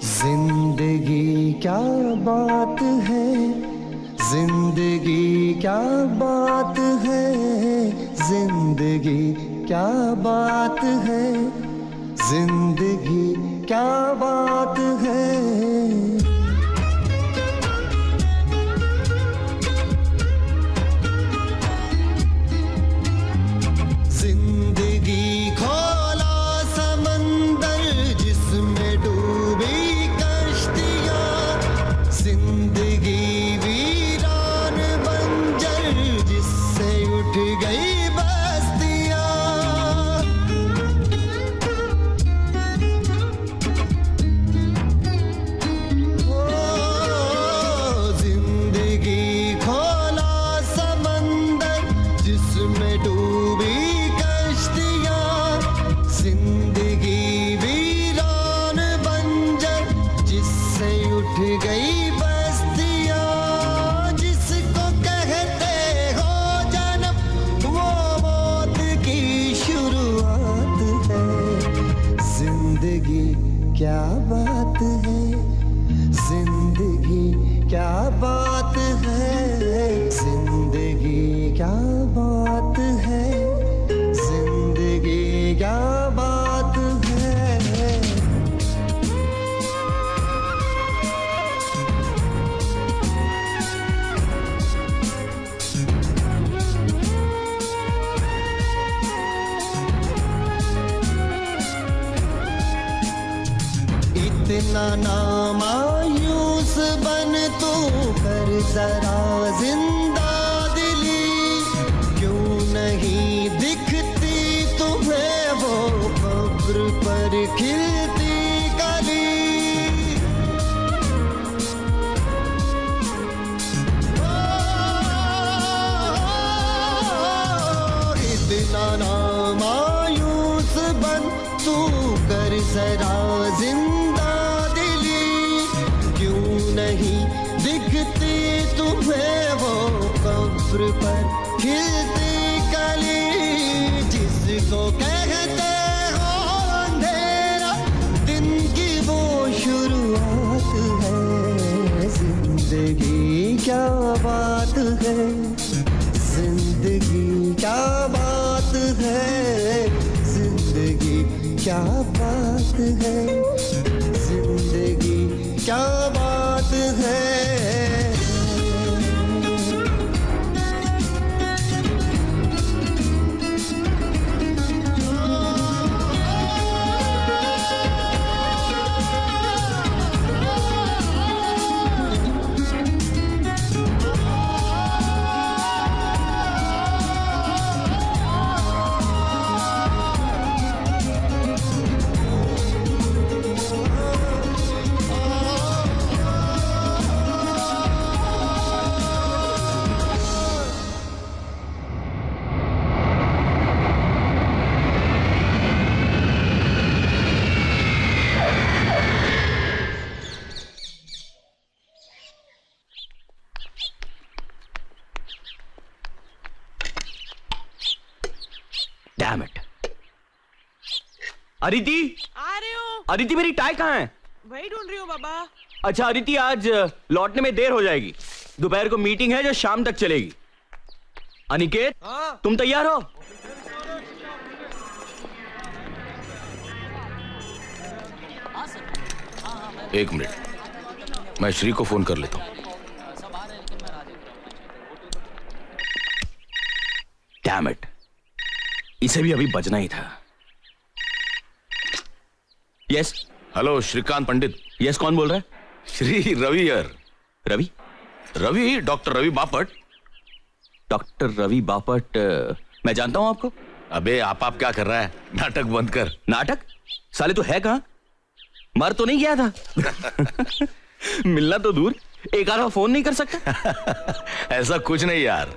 जिंदगी क्या बात है, जिंदगी क्या बात है, जिंदगी क्या बात है, जिंदगी क्या बात है। क्या बात है, जिंदगी क्या बात है, जिंदगी क्या बात है, जिंदगी क्या बात है। इतना ना मायूस बन तू कर जरा जिंदा दिली, क्यों नहीं दिखती तुम्हें वो कब्र पर खिलती कली। इतना ना मायूस बन तू कर जरा जिंदा, नहीं दिखती तुम्हें वो कब्र पर खिलती कली। जिसको कहते हो अंधेरा दिन की वो शुरुआत है। जिंदगी क्या बात है, जिंदगी क्या बात है, जिंदगी क्या बात है, जिंदगी क्या बात है। Damn it. अदिति, आ रही हूँ। अदिति मेरी टाई कहाँ है? वही ढूंढ रही हूँ बाबा। अच्छा अदिति, आज लौटने में देर हो जाएगी। दोपहर को मीटिंग है जो शाम तक चलेगी। अनिकेत, तुम तैयार हो? एक मिनट, मैं श्री को फोन कर लेता हूं। Damn it. इसे भी अभी बजना ही था। यस। हेलो श्रीकांत पंडित। यस, कौन बोल रहा है? श्री रवि यार। रवि? रवि, डॉक्टर रवि बापट। डॉक्टर रवि बापट? मैं जानता हूं आपको। अबे आप क्या कर रहा है? नाटक बंद कर। नाटक? साले तू है कहां? मर तो नहीं गया था? मिलना तो दूर, एक आधा फोन नहीं कर सकता? ऐसा कुछ नहीं यार।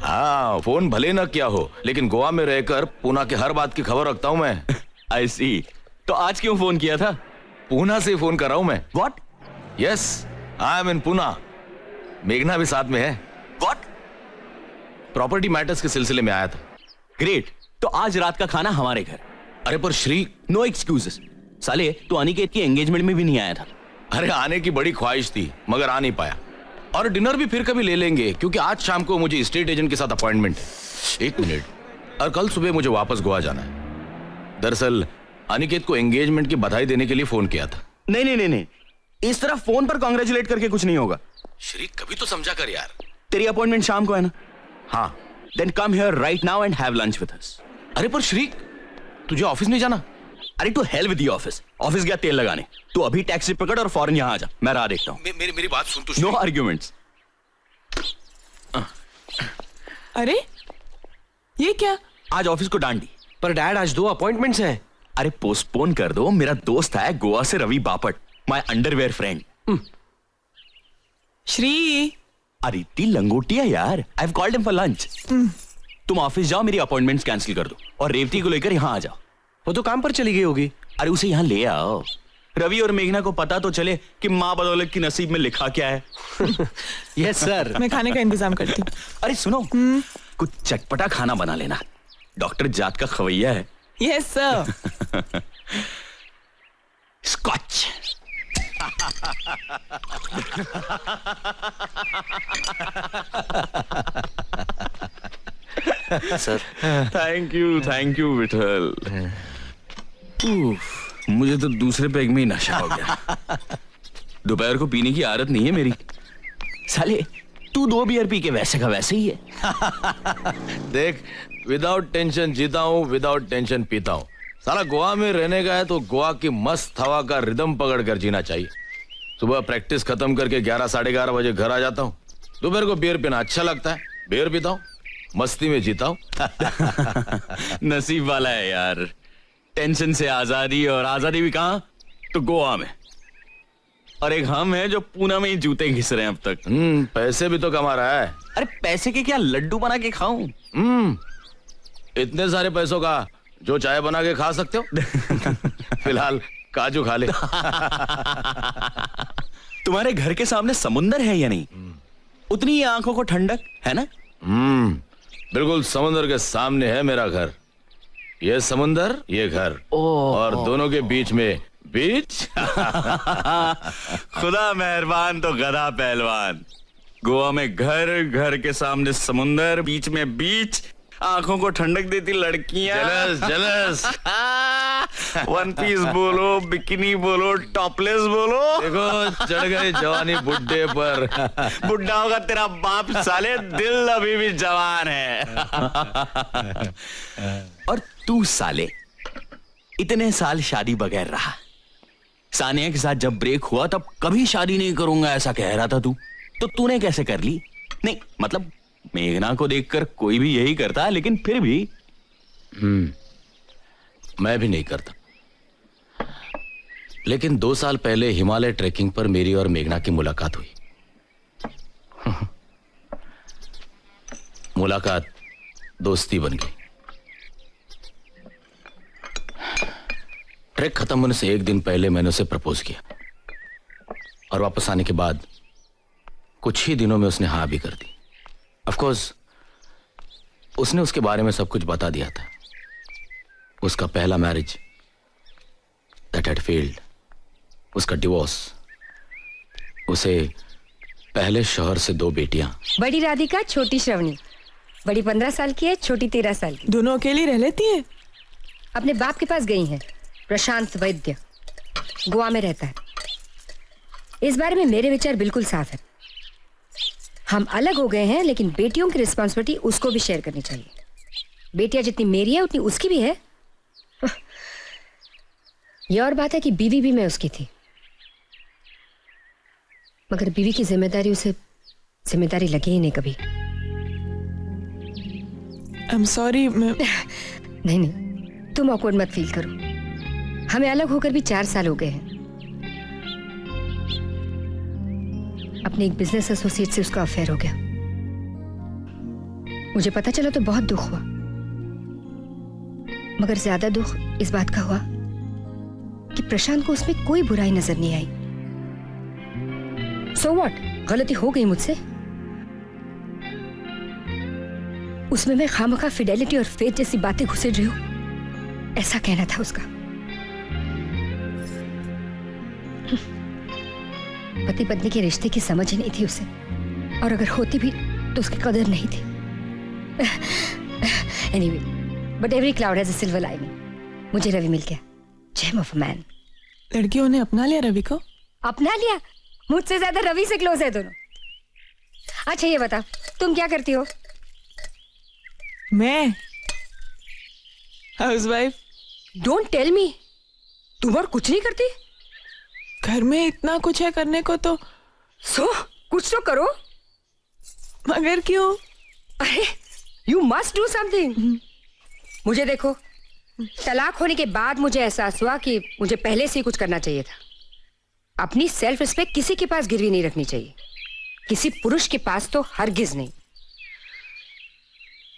हाँ, फोन भले ना किया हो, लेकिन गोवा में रहकर पूना के हर बात की खबर रखता हूं मैं। I see. तो आज क्यों फोन किया था? पूना से फोन कर रहा हूं मैं। What? Yes, I am in Poona. मेघना भी साथ में है। What? प्रॉपर्टी मैटर्स के सिलसिले में आया था। ग्रेट। तो आज रात का खाना हमारे घर। अरे पर श्री। No excuses. साले तू अनिकेत की एंगेजमेंट में भी नहीं आया था। अरे आने की बड़ी ख्वाहिश थी मगर आ नहीं पाया। और डिनर भी फिर कभी ले लेंगे क्योंकि आज शाम को मुझे स्टेट एजेंट के साथ अपॉइंटमेंट है। 1 मिनट, और कल सुबह मुझे वापस गोवा जाना है। दरअसल अनिकेत को एंगेजमेंट की बधाई देने के लिए फोन किया था। नहीं नहीं नहीं नहीं, इस तरह फोन पर कांग्रेचुलेट करके कुछ नहीं होगा। श्रीक कभी तो समझा कर यार। तेरी अपॉइंटमेंट शाम को है ना? हाँ। Then come here right now and have lunch with us. अरे पर श्रीक तुझे ऑफिस नहीं जाना? अरे to hell with the office. Office गया तेल लगाने, तू अभी टैक्सी पकड़ और फौरन यहाँ आ जा, मैं राह देखता हूँ। मेरी बात सुन तू। No arguments. अरे ये क्या? आज ऑफिस को डांट दी। पर डैड आज 2 अपॉइंटमेंट्स हैं। अरे पोस्टपोन कर दो, मेरा दोस्त है गोवा से Ravi Bapat, my underwear friend. Shri अरे इतनी लंगोटिया यार, I have called him for lunch. तुम ऑफिस जाओ, मेरी अपॉइंटमेंट्स कैंसिल कर दो और रेवती को लेकर यहाँ आ जाओ। वो तो काम पर चली गई होगी। अरे उसे यहाँ ले आओ, रवि और मेघना को पता तो चले कि माँ बदौलत की नसीब में लिखा क्या है। Yes sir. मैं खाने का इंतजाम करती हूँ। अरे सुनो, कुछ चटपटा खाना बना लेना, डॉक्टर जात का खवैया है। Yes sir. Scotch. Sir thank you Vithal. मुझे तो दूसरे पैग में ही नशा हो गया। दोपहर को पीने की आदत नहीं है मेरी। साले तू 2 बियर पी के वैसे का वैसे ही है। देख, विदाउट टेंशन जीता हूँ, विदाउट टेंशन पीता हूँ। साला गोवा में रहने का है तो गोवा की मस्त हवा का रिदम पकड़ कर जीना चाहिए। सुबह प्रैक्टिस खत्म करके 11 साढ़े 11 बजे घर आ जाता हूँ। दोपहर को बियर पीना अच्छा लगता है, बियर पीता हूँ, मस्ती में जीता हूँ। नसीब वाला है यार, टेंशन से आजादी, और आजादी भी कहाँ, तो गोवा में। और एक हम है जो पूना में ही जूते घिस रहे हैं अब तक। पैसे भी तो कमा रहा है। अरे पैसे के क्या लड्डू बना के खाऊं? इतने सारे पैसों का जो चाय बना के खा सकते हो। फिलहाल काजू खा ले। तुम्हारे घर के सामने समुंदर है या नहीं? उतनी ही आंखों को ठंडक है ना? बिल्कुल समुंदर के सामने है मेरा घर। ये समुंदर, ये घर, और दोनों के बीच में बीच। खुदा मेहरबान तो गधा पहलवान। गोवा में घर, घर के सामने समुंदर, बीच में बीच, आंखों को ठंडक देती लड़कियां। जलस। वन पीस बोलो, बिकिनी बोलो, टॉपलेस बोलो। देखो चढ़ गई जवानी बुड्ढे पर। बुढ़ा होगा तेरा बाप साले, दिल अभी भी जवान है। और तू साले इतने साल शादी बगैर रहा। सानिया के साथ जब ब्रेक हुआ तब कभी शादी नहीं करूंगा ऐसा कह रहा था तू, तो तूने कैसे कर ली? नहीं मतलब मेघना को देखकर कोई भी यही करता है, लेकिन फिर भी मैं भी नहीं करता। लेकिन 2 साल पहले हिमालय ट्रैकिंग पर मेरी और मेघना की मुलाकात हुई। मुलाकात दोस्ती बन गई। ट्रैक खत्म होने से 1 दिन पहले मैंने उसे प्रपोज किया, और वापस आने के बाद कुछ ही दिनों में उसने हाँ भी कर दी। ऑफ कोर्स उसने उसके बारे में सब कुछ बता दिया था। उसका पहला मैरिज दैट हैड फेल्ड, उसका डिवोर्स, उसे पहले शौहर से 2 बेटियां। बड़ी राधिका, छोटी श्रवणी। बड़ी 15 साल की है, छोटी 13 साल की। दोनों अकेली रह लेती है? अपने बाप के पास गई हैं, प्रशांत वैद्य, गोवा में रहता है। इस बारे में मेरे विचार बिल्कुल साफ है। हम अलग हो गए हैं, लेकिन बेटियों की रिस्पॉन्सिबिलिटी उसको भी शेयर करनी चाहिए। बेटियां जितनी मेरी है उतनी उसकी भी है। यह और बात है कि बीवी भी मैं उसकी थी, मगर बीवी की जिम्मेदारी उसे जिम्मेदारी लगी ही नहीं कभी। I am sorry. नहीं नहीं, तुम ऑकवर्ड मत फील करो। हमें अलग होकर भी 4 साल हो गए हैं। अपने एक बिजनेस एसोसिएट से उसका अफेयर हो गया। मुझे पता चला तो बहुत दुख हुआ, मगर ज्यादा दुख इस बात का हुआ कि प्रशांत को उसमें कोई बुराई नजर नहीं आई। सो व्हाट, गलती हो गई मुझसे। उसमें मैं खामखा फिडेलिटी और फेथ जैसी बातें घुसेड़ रही हूं, ऐसा कहना था उसका। पति पत्नी के रिश्ते की समझ ही नहीं थी उसे, और अगर होती भी तो उसकी कदर नहीं थी। Anyway, but every cloud has a silver lining. मुझे रवि मिल गया, जेम ऑफ अ मैन। लड़कियों ने अपना लिया रवि को। अपना लिया? मुझसे ज्यादा रवि से क्लोज है दोनों। अच्छा ये बता, तुम क्या करती हो? मैं हाउसवाइफ। डोंट टेल मी, तुम और कुछ नहीं करती? घर में इतना कुछ है करने को तो। कुछ तो करो। मगर क्यों? अरे यू मस्ट डू समथिंग। मुझे देखो, तलाक होने के बाद मुझे एहसास हुआ कि मुझे पहले से ही कुछ करना चाहिए था। अपनी सेल्फ रिस्पेक्ट किसी के पास गिरवी नहीं रखनी चाहिए, किसी पुरुष के पास तो हरगिज नहीं।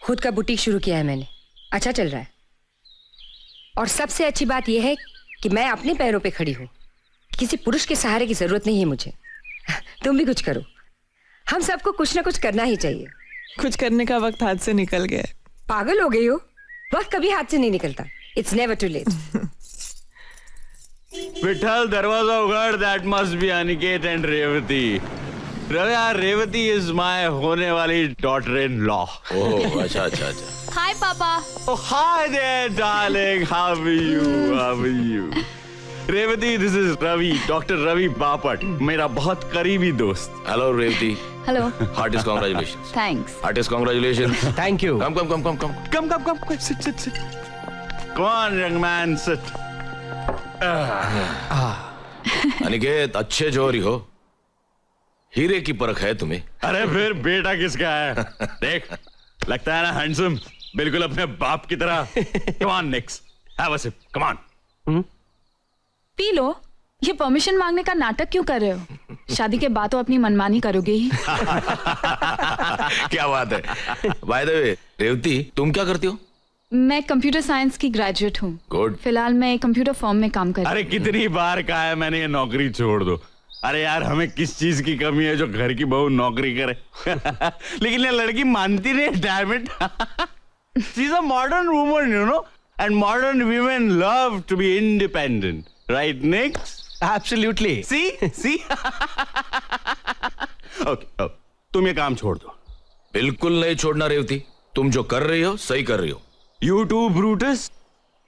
खुद का बुटीक शुरू किया है मैंने, अच्छा चल रहा है। और सबसे अच्छी बात यह है कि मैं अपने पैरों पे खड़ी हूं, किसी पुरुष के सहारे की जरूरत नहीं है मुझे। तुम भी कुछ करो, हम सबको कुछ ना कुछ करना ही चाहिए। कुछ करने का वक्त हाथ से निकल गया है। पागल हो गई हो? वक्त कभी हाथ से नहीं निकलता। It's never too late. Vitthal, दरवाजा उगाड़। That must be Aniket and Revati. Revati is my होने वाली डॉटर इन लॉ। ओह, अच्छा अच्छा अच्छा। हाय पापा। Oh, hi there, darling. How are you? How are you? Revati, this is Ravi, doctor Ravi Bapat, मेरा बहुत करीबी दोस्त। Hello Revati. Hello. Heartiest congratulations. Thanks. Heartiest congratulations. Thank you. Come come come come come Come, sit. Come on, young man, sit. Aniket, अच्छे जोरी हो, हीरे की परख है तुम्हें। अरे फिर बेटा किसका है? देख, लगता है ना हैंडसम, बिल्कुल अपने बाप की तरह। Come on, Nix, have a sip. Come on. पी लो। ये परमिशन मांगने का नाटक क्यों कर रहे हो? शादी के बाद तो अपनी मनमानी करोगे ही। क्या बात है। बाय द वे रेवती, तुम क्या करती हो? मैं कंप्यूटर साइंस की ग्रेजुएट हूँ। गुड। फिलहाल मैं कंप्यूटर फर्म में काम कर रही अरे कितनी बार कहा है मैंने, ये नौकरी छोड़ दो। अरे यार, हमें किस चीज की कमी है जो घर की बहू नौकरी करे? लेकिन ये लड़की मानती नहीं। Damn it, she is a modern woman, you know, and modern women love to be independent, right निक्स? एब्सोल्युटली। सी ओके, तुम ये काम छोड़ दो। बिल्कुल नहीं छोड़ना रेवती, तुम जो कर रही हो सही कर रही हो। You too, Brutus?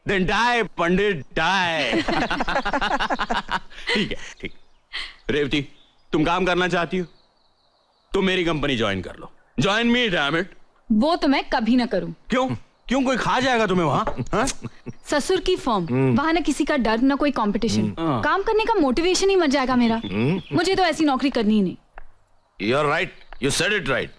Then die, Pandit, die. ठीक है। रेवती, तुम काम करना चाहती हो? तुम मेरी कंपनी ज्वाइन कर लो। Join me, damn it. वो तो मैं कभी ना करूँ। क्यों कोई खा जाएगा तुम्हें वहां? ससुर की फर्म, वहाँ ना किसी का डर ना कोई कंपटीशन। काम करने का मोटिवेशन ही मर जाएगा मेरा। मुझे तो ऐसी नौकरी करनी ही नहीं। You're right, you said it right.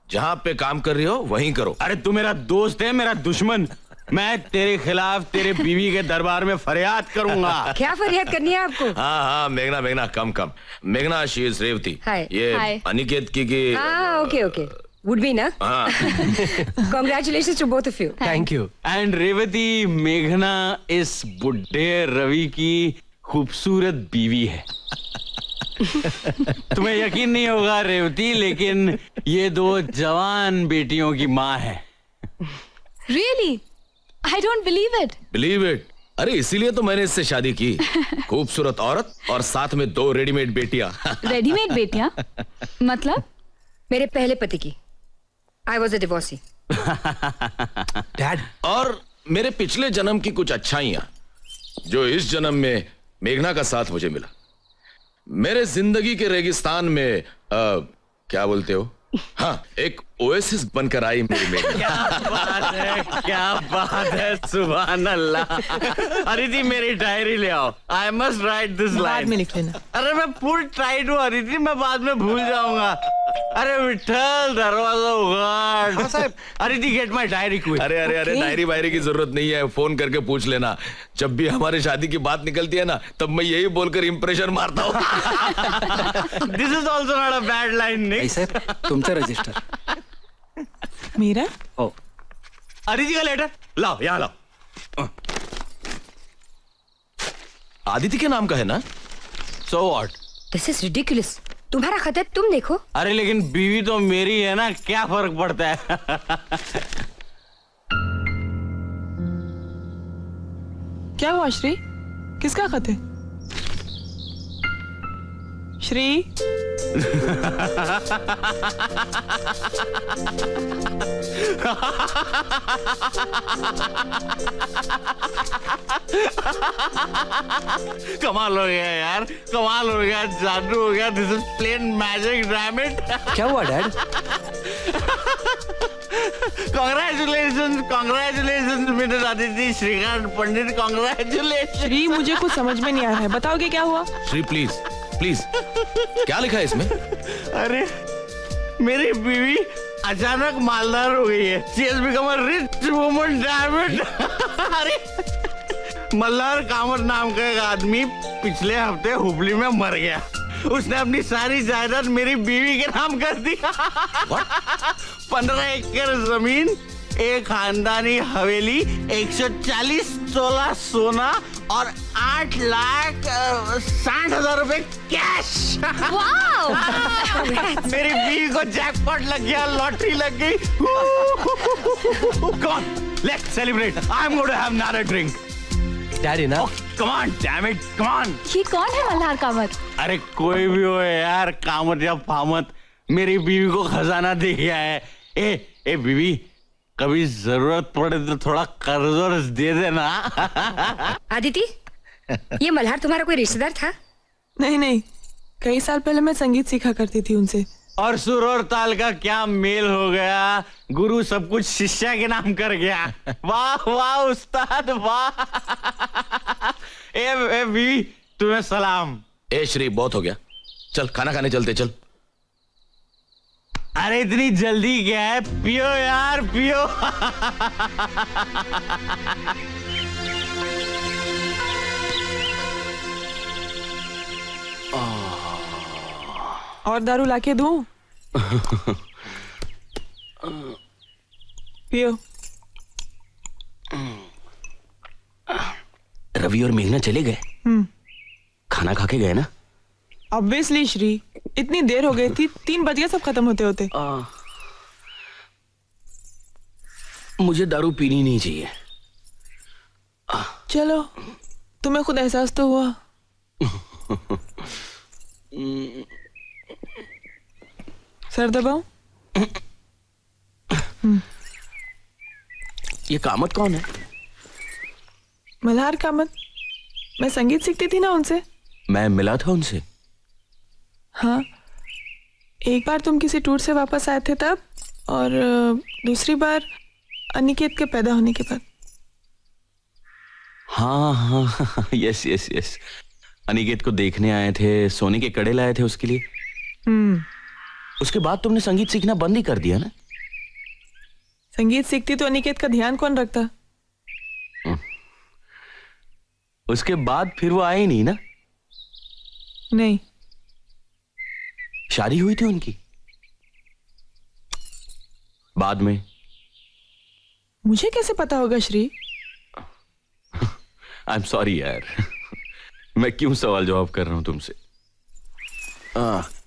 जहां पे काम कर रही हो वहीं करो। अरे तू मेरा दोस्त है, मेरा दुश्मन। मैं तेरे खिलाफ तेरे बीवी के दरबार में फरियाद करूंगा। क्या फरियाद करनी है आपको? हाँ, मेघना कम। मेघना, शी इज रेवती। हाय। ये हाय। अनिकेत की ओके वुड बी ना। Congratulations to both of you. Thank you. And Revati, मेघना इस बुड्ढे रवि की खूबसूरत बीवी है। तुम्हें यकीन नहीं होगा रेवती, लेकिन ये दो जवान बेटियों की माँ है। Really? I don't believe it. Believe it. अरे इसीलिए तो मैंने इससे शादी की। खूबसूरत औरत और साथ में 2 रेडीमेड बेटियां। रेडीमेड बेटियां? मतलब? मेरे पहले पति की। I was a divorcee. Dad. और मेरे पिछले जन्म की कुछ अच्छाइयां जो इस जन्म में मेघना का साथ मुझे मिला। मेरे जिंदगी के रेगिस्तान में क्या बोलते हो, हाँ, एक ओएसिस बनकर आई मेरी मेघना। क्या बात है, सुभान अल्लाह। अदिति, मेरी डायरी ले आओ। आई मस्ट राइट दिस बाद लाइन। में लिख लेना। अरे मैं फुल टाइट हूँ अदिति, मैं बाद में भूल जाऊंगा। अरे विठल, दरवाजा उगाड़। Aditi, get my diary quick. अरे डायरी वायरी की जरूरत नहीं है, फोन करके पूछ लेना। जब भी हमारी शादी की बात निकलती है ना, तब मैं यही बोलकर इंप्रेशन मारता हूँ। This is also not a bad line. ऐसे तुमचं रजिस्टर। मेरा? ओ, अदिति का लेटर लाओ, यहाँ लाओ। आदिति के नाम का है ना? So what? This is ridiculous. तुम्हारा खत है, तुम देखो। अरे लेकिन बीवी तो मेरी है ना, क्या फर्क पड़ता है? क्या हुआ श्री? किसका खत है? श्री कमाल हो गया यार, कमाल हो गया, जादू हो गया। This is plain magic, damn it. क्या हुआ dad? Congratulation, congratulation mister Aditi Shrikant Pandit, congratulation. Shri मुझे कुछ समझ में नहीं आ रहा है, बताओगे क्या हुआ? श्री प्लीज प्लीज, क्या लिखा है इसमें? अरे मेरी बीवी अचानक मालदार हो गई है। She has become a rich woman, damn it। अरे मल्हार कामत नाम का एक आदमी पिछले हफ्ते हुबली में मर गया। उसने अपनी सारी जायदाद मेरी बीवी के नाम कर दी। 15 एकड़ जमीन, एक खानदानी हवेली, 140 तोला सोना और 8,60,000 रुपए कैश। मेरी बीवी को जैकपॉट लग गया, लॉटरी लग गई। Come on, let's celebrate. I'm going to have another drink. Daddy ना, Come on, damn it, come on. ये कौन है मल्हार कामत? अरे कोई भी हो यार, कामत या फामत, मेरी बीवी को खजाना दे गया है। ए बीवी, कभी जरूरत पड़े तो थोड़ा कर्ज वर्ज दे देना। आदिति, ये मल्हार तुम्हारा कोई रिश्तेदार था? नहीं नहीं, कई साल पहले मैं संगीत सीखा करती थी उनसे। और सुर और ताल का क्या मेल हो गया, गुरु सब कुछ शिष्या के नाम कर गया। वाह वाह उस्ताद वाह। ए बीवी, तुम्हें सलाम। ए श्री, बहुत हो गया, चल खाना खाने चलते, चल। अरे इतनी जल्दी क्या है, पियो यार पियो। और दारू लाके दूं? पियो। रवि और मेघना चले गए? खाना खा के गए ना? ऑब्वियसली श्री, इतनी देर हो गई थी, 3 बज गए सब खत्म होते होते। मुझे दारू पीनी नहीं चाहिए। चलो, तुम्हें खुद एहसास तो हुआ। सर दबाओ। ये कामत कौन है? मल्हार कामत, मैं संगीत सीखती थी ना उनसे। मैं मिला था उनसे। हाँ, एक बार तुम किसी टूर से वापस आए थे तब, और दूसरी बार अनिकेत के पैदा होने के बाद। हाँ हाँ, यस यस यस, अनिकेत को देखने आए थे, सोने के कड़े लाए थे उसके लिए। उसके बाद तुमने संगीत सीखना बंद ही कर दिया ना? संगीत सीखती तो अनिकेत का ध्यान कौन रखता? उसके बाद फिर वो आए नहीं ना? नहीं। शादी हुई थी उनकी बाद में? मुझे कैसे पता होगा श्री? आई एम सॉरी यार, मैं क्यों सवाल जवाब कर रहा हूं तुमसे।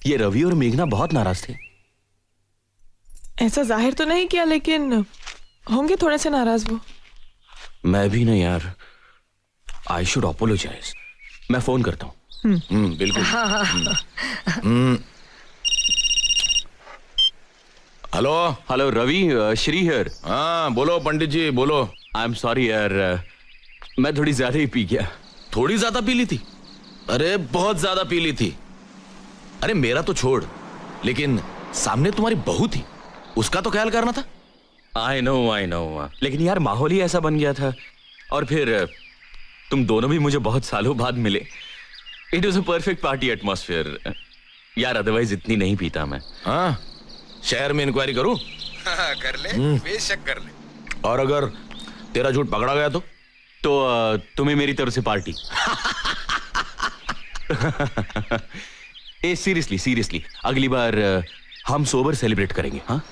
ये रवि और मेघना बहुत नाराज थे। ऐसा जाहिर तो नहीं किया, लेकिन होंगे थोड़े से नाराज वो। मैं भी नहीं यार, आई शुड अपोलोजाइज। मैं फोन करता हूँ। बिल्कुल। Hello hello Ravi, Shri here. हाँ बोलो पंडित जी, बोलो। आई एम सॉरी यार, मैं थोड़ी ज्यादा ही पी गया। थोड़ी ज्यादा पी ली थी? अरे बहुत ज्यादा पी ली थी। अरे मेरा तो छोड़, लेकिन सामने तुम्हारी बहू थी, उसका तो ख्याल करना था। आई नो, लेकिन यार माहौल ही ऐसा बन गया था। और फिर तुम दोनों भी मुझे बहुत सालों बाद मिले। It was a perfect party atmosphere यार, अदरवाइज इतनी नहीं पीता मैं। हाँ, शहर में इंक्वायरी करूं? कर ले, बेशक कर ले। और अगर तेरा झूठ पकड़ा गया तो तुम्हें मेरी तरफ से पार्टी। ए सीरियसली अगली बार हम सोबर सेलिब्रेट करेंगे। हाँ,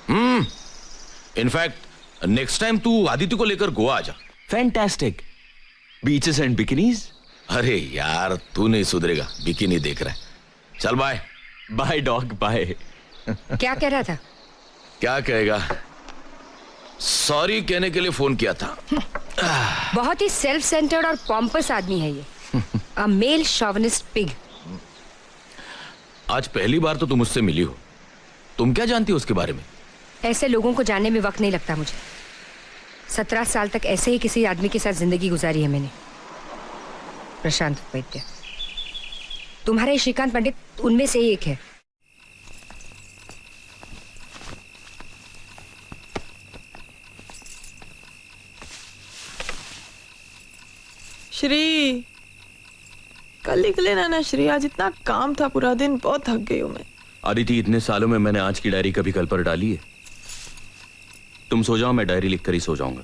इनफैक्ट नेक्स्ट टाइम तू आदित्य को लेकर गोवा आ जा। Fantastic, beaches and bikinis. अरे यार तू नहीं सुधरेगा, बिकिनी देख रहा है। चल बाय। Bye dog bye. क्या कह रहा था? क्या कहेगा, सॉरी कहने के लिए फोन किया था। बहुत ही सेल्फ सेंटर्ड और पॉम्पस आदमी है ये। अ मेल शॉविनिस्ट पिग। आज पहली बार तो तुम मुझसे मिली हो, तुम क्या जानती हो उसके बारे में? ऐसे लोगों को जानने में वक्त नहीं लगता मुझे। 17 साल तक ऐसे ही किसी आदमी के साथ जिंदगी गुजारी है मैंने, प्रशांत वैद्य। तुम्हारे श्रीकांत पंडित उनमें से ही एक है। श्री, कल लिख लेना ना श्री, आज इतना काम था पूरा दिन, बहुत थक गई हूं मैं। अदिति, इतने सालों में मैंने आज की डायरी कभी कल पर डाली है? तुम सो जाओ, मैं डायरी लिखकर ही सो जाऊंगा।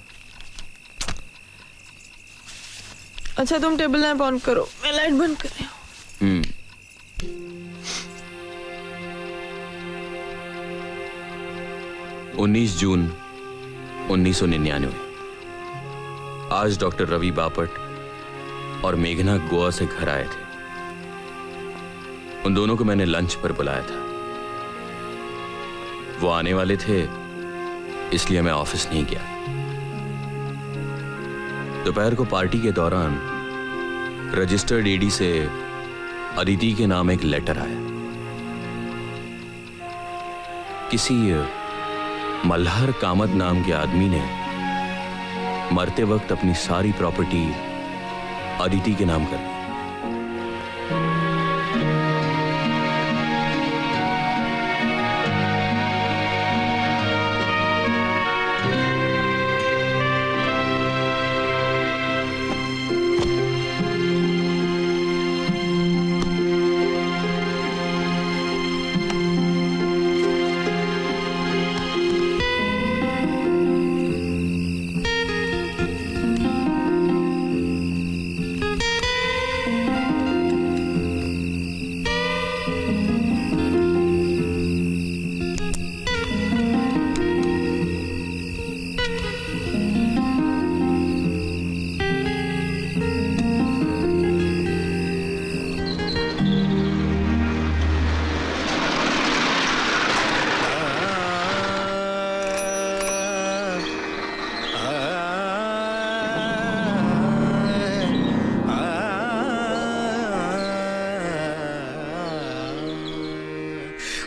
अच्छा तुम टेबल लैंप ऑन करो, मैं लाइट बंद कर रही हूँ। 19 जून 1999। आज डॉक्टर रवि बापट और मेघना गोवा से घर आए थे। उन दोनों को मैंने लंच पर बुलाया था। वो आने वाले थे, इसलिए मैं ऑफिस नहीं गया। दोपहर को पार्टी के दौरान रजिस्टर्ड एडी से अदिति के नाम एक लेटर आया। किसी मल्हार कामत नाम के आदमी ने मरते वक्त अपनी सारी प्रॉपर्टी अदिति के नाम कर दी।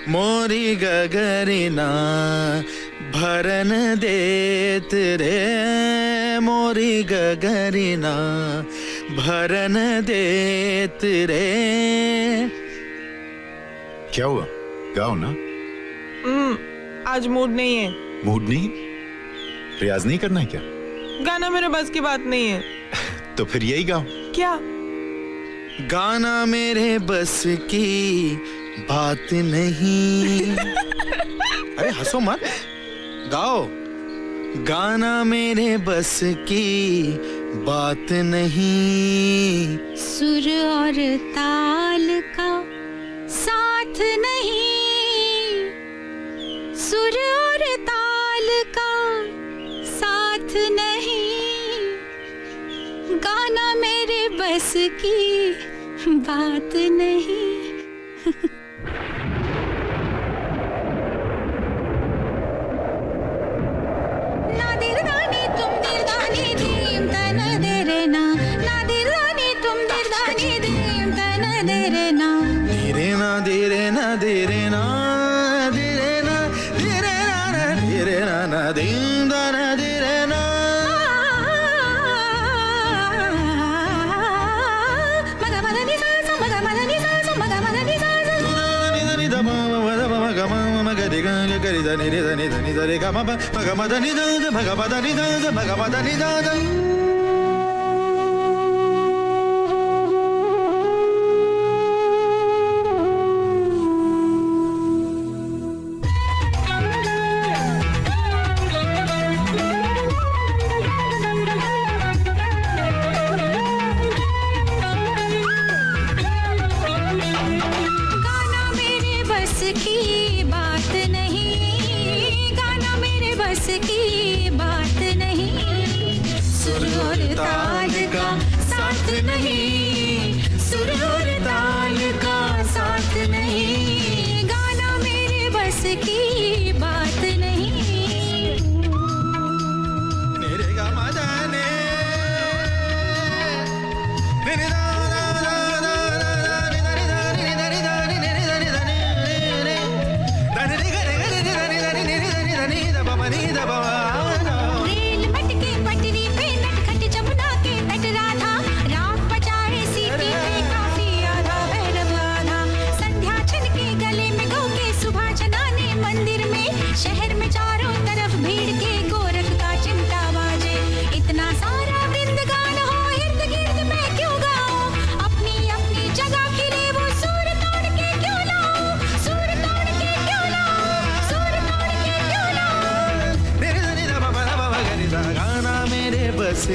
मोरी गगरिना भरन देत रे, मोरी गगरिना भरन देत रे। क्या हुआ? गाओ ना। आज मूड नहीं है। मूड नहीं? रियाज नहीं करना है क्या? गाना मेरे बस की बात नहीं है। तो फिर यही गाओ। क्या? गाना मेरे बस की बात नहीं। अरे हंसो मत, गाओ। गाना मेरे बस की बात नहीं, सुर और ताल का साथ नहीं, सुर और ताल का साथ नहीं, गाना मेरे बस की बात नहीं।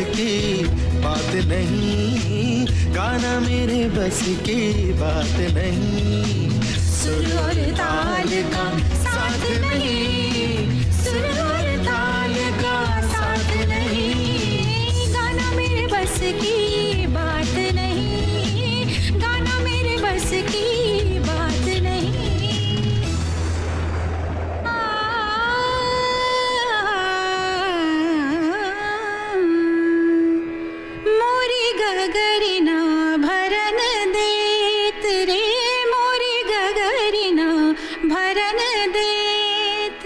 की बात नहीं, गाना मेरे बस की बात नहीं। सुर और ताल का साथ नहीं, सुर और ताल का साथ नहीं, गाना मेरे बस की बात नहीं, गाना मेरे बस की बात नहीं। मोरी गगरिना भरन देत रे, मोरी गगरिना भरन देत।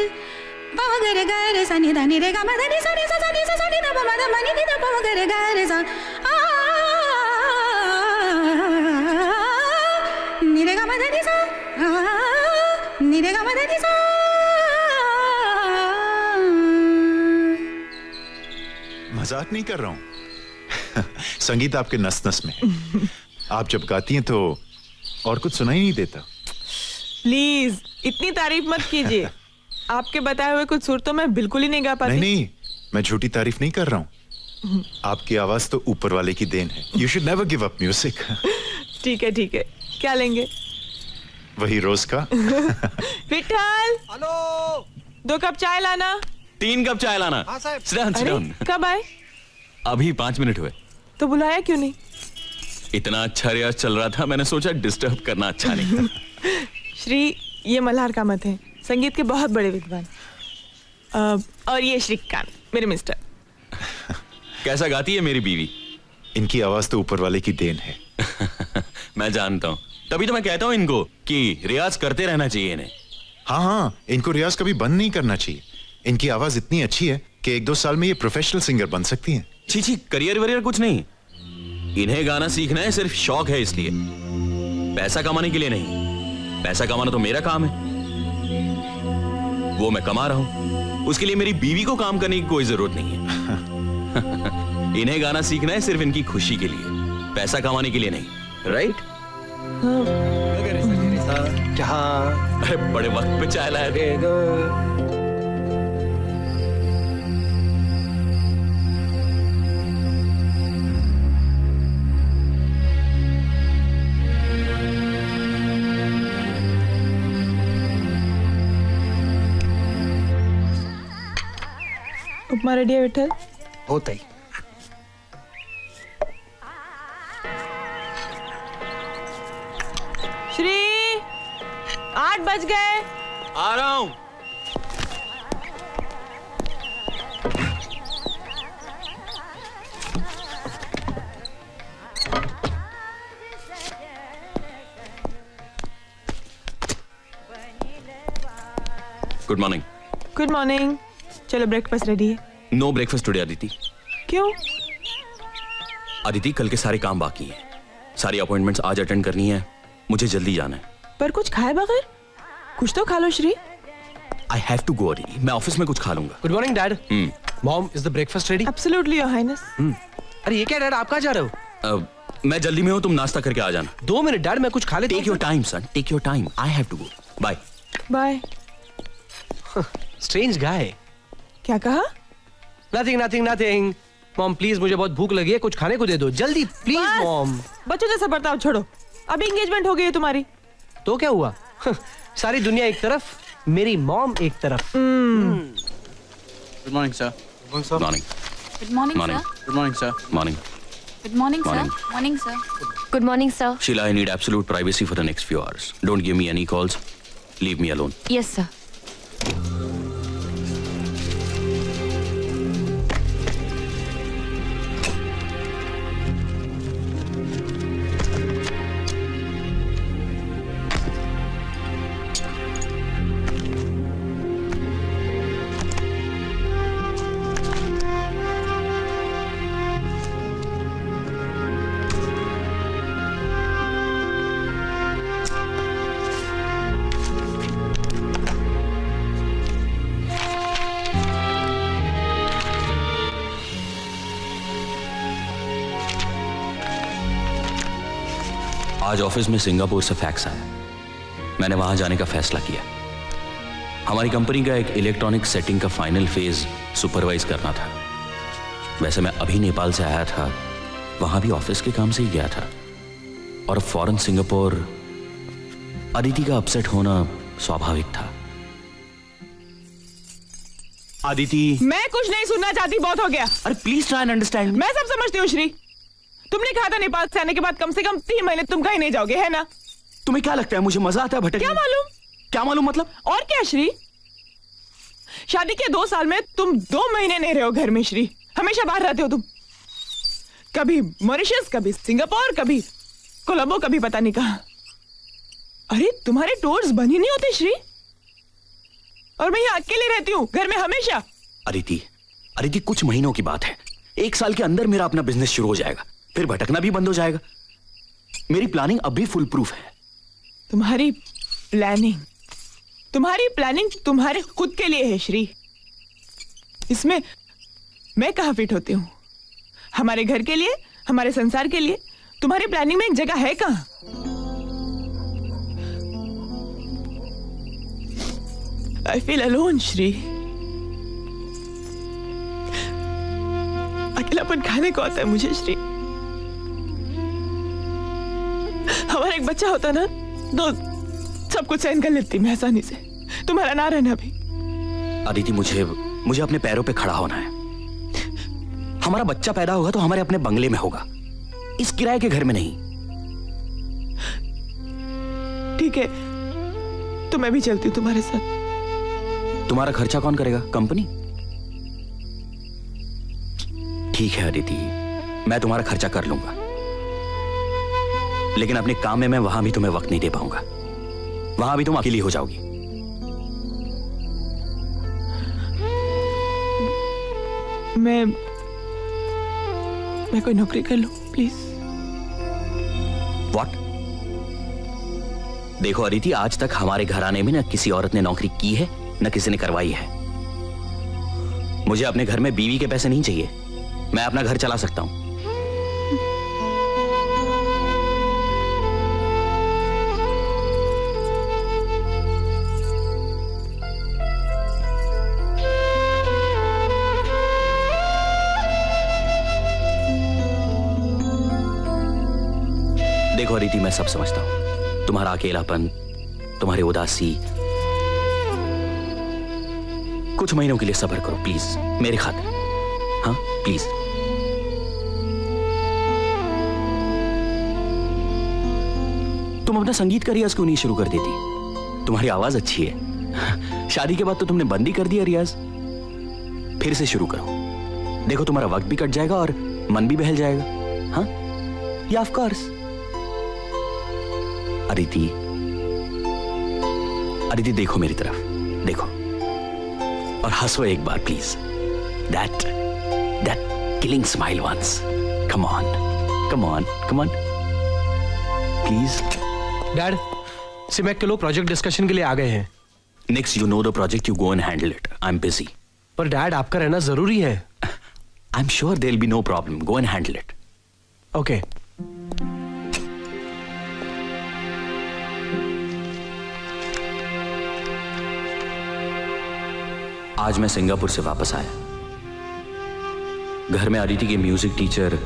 पवगर गर सनि धनि रे ग म धनि सनि स सनि स सनि ध प म ध म नि ध प पवगर गर स नि रे ग म धनि स नि रे ग म धनि स। मजाक नहीं कर रहा हूँ। संगीत आपके नस नस में है। आप जब गाती हैं तो और कुछ सुनाई नहीं देता। प्लीज इतनी तारीफ मत कीजिए। आपके बताए हुए कुछ सुर तो मैं बिल्कुल ही नहीं गा पाती। नहीं, मैं झूठी तारीफ नहीं कर रहा हूँ। आपकी आवाज तो ऊपर वाले की देन है। You should never give up music. ठीक है ठीक है, क्या लेंगे? वही रोज का। विठल, हेलो, 2 कप चाय लाना। 3 कप चाय लाना। हाँ साहब। Sit down, sit अरे down. कब आए? अभी 5 मिनट हुए। तो बुलाया क्यों नहीं? इतना अच्छा रियाज चल रहा था, मैंने सोचा डिस्टर्ब करना अच्छा नहीं। श्री, ये मल्हार कामत है, संगीत के बहुत बड़े विद्वान। और ये श्रीकांत, मेरे मिस्टर। कैसा गाती है मेरी बीवी? इनकी आवाज तो ऊपर वाले की देन है। मैं जानता हूँ, तभी तो मैं कहता हूँ इनको कि रियाज करते रहना चाहिए इन्हें। हाँ, इनको रियाज कभी बंद नहीं करना चाहिए। इनकी आवाज इतनी अच्छी है कि 1-2 साल में ये प्रोफेशनल सिंगर बन सकती हैं। छी, करियर वरियर कुछ नहीं। इन्हें गाना सीखना है सिर्फ शौक है, इसलिए पैसा कमाने के लिए नहीं। पैसा कमाना तो मेरा काम है, वो मैं कमा रहा हूं। उसके लिए मेरी बीवी को काम करने की कोई जरूरत नहीं है। इन्हें गाना सीखना है सिर्फ इनकी खुशी के लिए, पैसा कमाने के लिए नहीं। राइट? अरे बड़े वक्त पे चाय लाया थे। उपमा रेडी है विठल? होता ही। श्री, 8 बज गए। आ रहा हूं। Good morning. Good morning. चलो ब्रेकफास्ट रेडी है। No breakfast today Aditi. क्यों? अदिति, कल के सारे काम बाकी हैं। सारी अपॉइंटमेंट्स आज अटेंड करनी है, मुझे जल्दी जाना है। पर कुछ खाए बगैर? कुछ तो खा लो Shri. I have to go Aditi, मैं ऑफिस में कुछ खा लूंगा। Good morning dad. Mom, is the breakfast ready? Absolutely your highness. अरे ये क्या डैड, आप कहाँ जा रहे हो? मैं जल्दी में हूँ, तुम नाश्ता करके आ जाना। 2 मिनट डैड, मैं कुछ खा लेता हूँ। Take your time son, take your time. I have to go. Bye bye. Strange guy. क्या कहा? Nothing nothing nothing. Mom please, मुझे बहुत भूख लगी है, कुछ खाने को दे दो जल्दी प्लीज बस, मॉम। बच्चों जैसा बर्ताव छोड़ो। अभी एंगेजमेंट हो गई है तुम्हारी। तो क्या हुआ? सारी दुनिया एक तरफ, मेरी मॉम एक तरफ। Good morning sir. Good morning. Good morning Morning. Sir. Good morning sir. Morning. Good morning sir. Morning. Morning sir. Good morning sir. Sheila, I need absolute privacy for the next few hours. Don't give me any calls. Leave me alone. Yes sir. आज office में Singapore से fax आया, मैंने वहां जाने का फैसला किया। हमारी कंपनी का एक इलेक्ट्रॉनिक सेटिंग का फाइनल फेज सुपरवाइज करना था। वैसे मैं अभी नेपाल से आया था, वहां भी ऑफिस के काम से ही गया था, और फॉरेन सिंगापुर। अदिति का अपसेट होना स्वाभाविक था। अदिति, मैं कुछ नहीं सुनना चाहती, बहुत हो गया। अरे प्लीज ट्राई एंड अंडरस्टैंड। मैं सब समझती हूँ श्री। तुमने कहा था नेपाल से आने के बाद कम से कम 3 महीने तुम कहीं नहीं जाओगे, है ना? तुम्हें क्या लगता है मुझे मजा आता है भटकने? क्या मालूम? क्या मालूम मतलब? और क्या श्री, शादी के 2 साल में तुम 2 महीने नहीं रहे हो घर में श्री। हमेशा बाहर रहते हो तुम, कभी मॉरिशस, कभी सिंगापुर, कभी कोलंबो, कभी पता नहीं कहां। अरे तुम्हारे टूर्स बन ही नहीं होते श्री, और मैं यहाँ अकेले रहती हूँ घर में हमेशा। अदिति कुछ महीनों की बात है, 1 साल के अंदर मेरा अपना बिजनेस शुरू हो जाएगा, फिर भटकना भी बंद हो जाएगा। मेरी प्लानिंग अब भी फुल प्रूफ है। तुम्हारी प्लानिंग तुम्हारे खुद के लिए है श्री, इसमें मैं कहां फिट होती हूँ? हमारे घर के लिए, हमारे संसार के लिए तुम्हारी प्लानिंग में एक जगह है कहां? I feel alone, Shri. अकेलापन खाने को आता है मुझे श्री। हमारा एक बच्चा होता ना तो सब कुछ सहन कर लेती मैं आसानी से, तुम्हारा ना रहना भी। अदिति, मुझे अपने पैरों पे खड़ा होना है। हमारा बच्चा पैदा होगा तो हमारे अपने बंगले में होगा, इस किराए के घर में नहीं। ठीक है, तो मैं भी चलती हूँ तुम्हारे साथ। तुम्हारा खर्चा कौन करेगा? कंपनी? ठीक है अदिति, मैं तुम्हारा खर्चा कर लूंगा, लेकिन अपने काम में मैं वहां भी तुम्हें वक्त नहीं दे पाऊंगा। वहां भी तुम अकेली हो जाओगी। मैं कोई नौकरी कर लूं प्लीज? व्हाट? देखो अदिति, आज तक हमारे घराने में न किसी औरत ने नौकरी की है न किसी ने करवाई है। मुझे अपने घर में बीवी के पैसे नहीं चाहिए, मैं अपना घर चला सकता हूं। देखो अदिति, मैं सब समझता हूं, तुम्हारा अकेलापन, तुम्हारी उदासी। कुछ महीनों के लिए सब्र करो प्लीज, मेरे खातिर। हाँ प्लीज। तुम अपना संगीत का रियाज क्यों नहीं शुरू कर देती? तुम्हारी आवाज अच्छी है। शादी के बाद तो तुमने बंद ही कर दिया रियाज। फिर से शुरू करो, देखो तुम्हारा वक्त भी कट जाएगा और मन भी बहल जाएगा। हाँ, या ऑफ कोर्स। अदिति देखो मेरी तरफ, देखो और हंसो एक बार please. That killing smile once. Come on please. Dad, सिमैक के लोग प्रोजेक्ट डिस्कशन के लिए आ गए हैं। Next, you know the project, you go and handle it. I am busy. पर डैड, आपका रहना जरूरी है। I am sure there will be no problem. Go and handle it. Okay. आज मैं सिंगापुर से वापस आया। घर में अदिति के म्यूजिक टीचर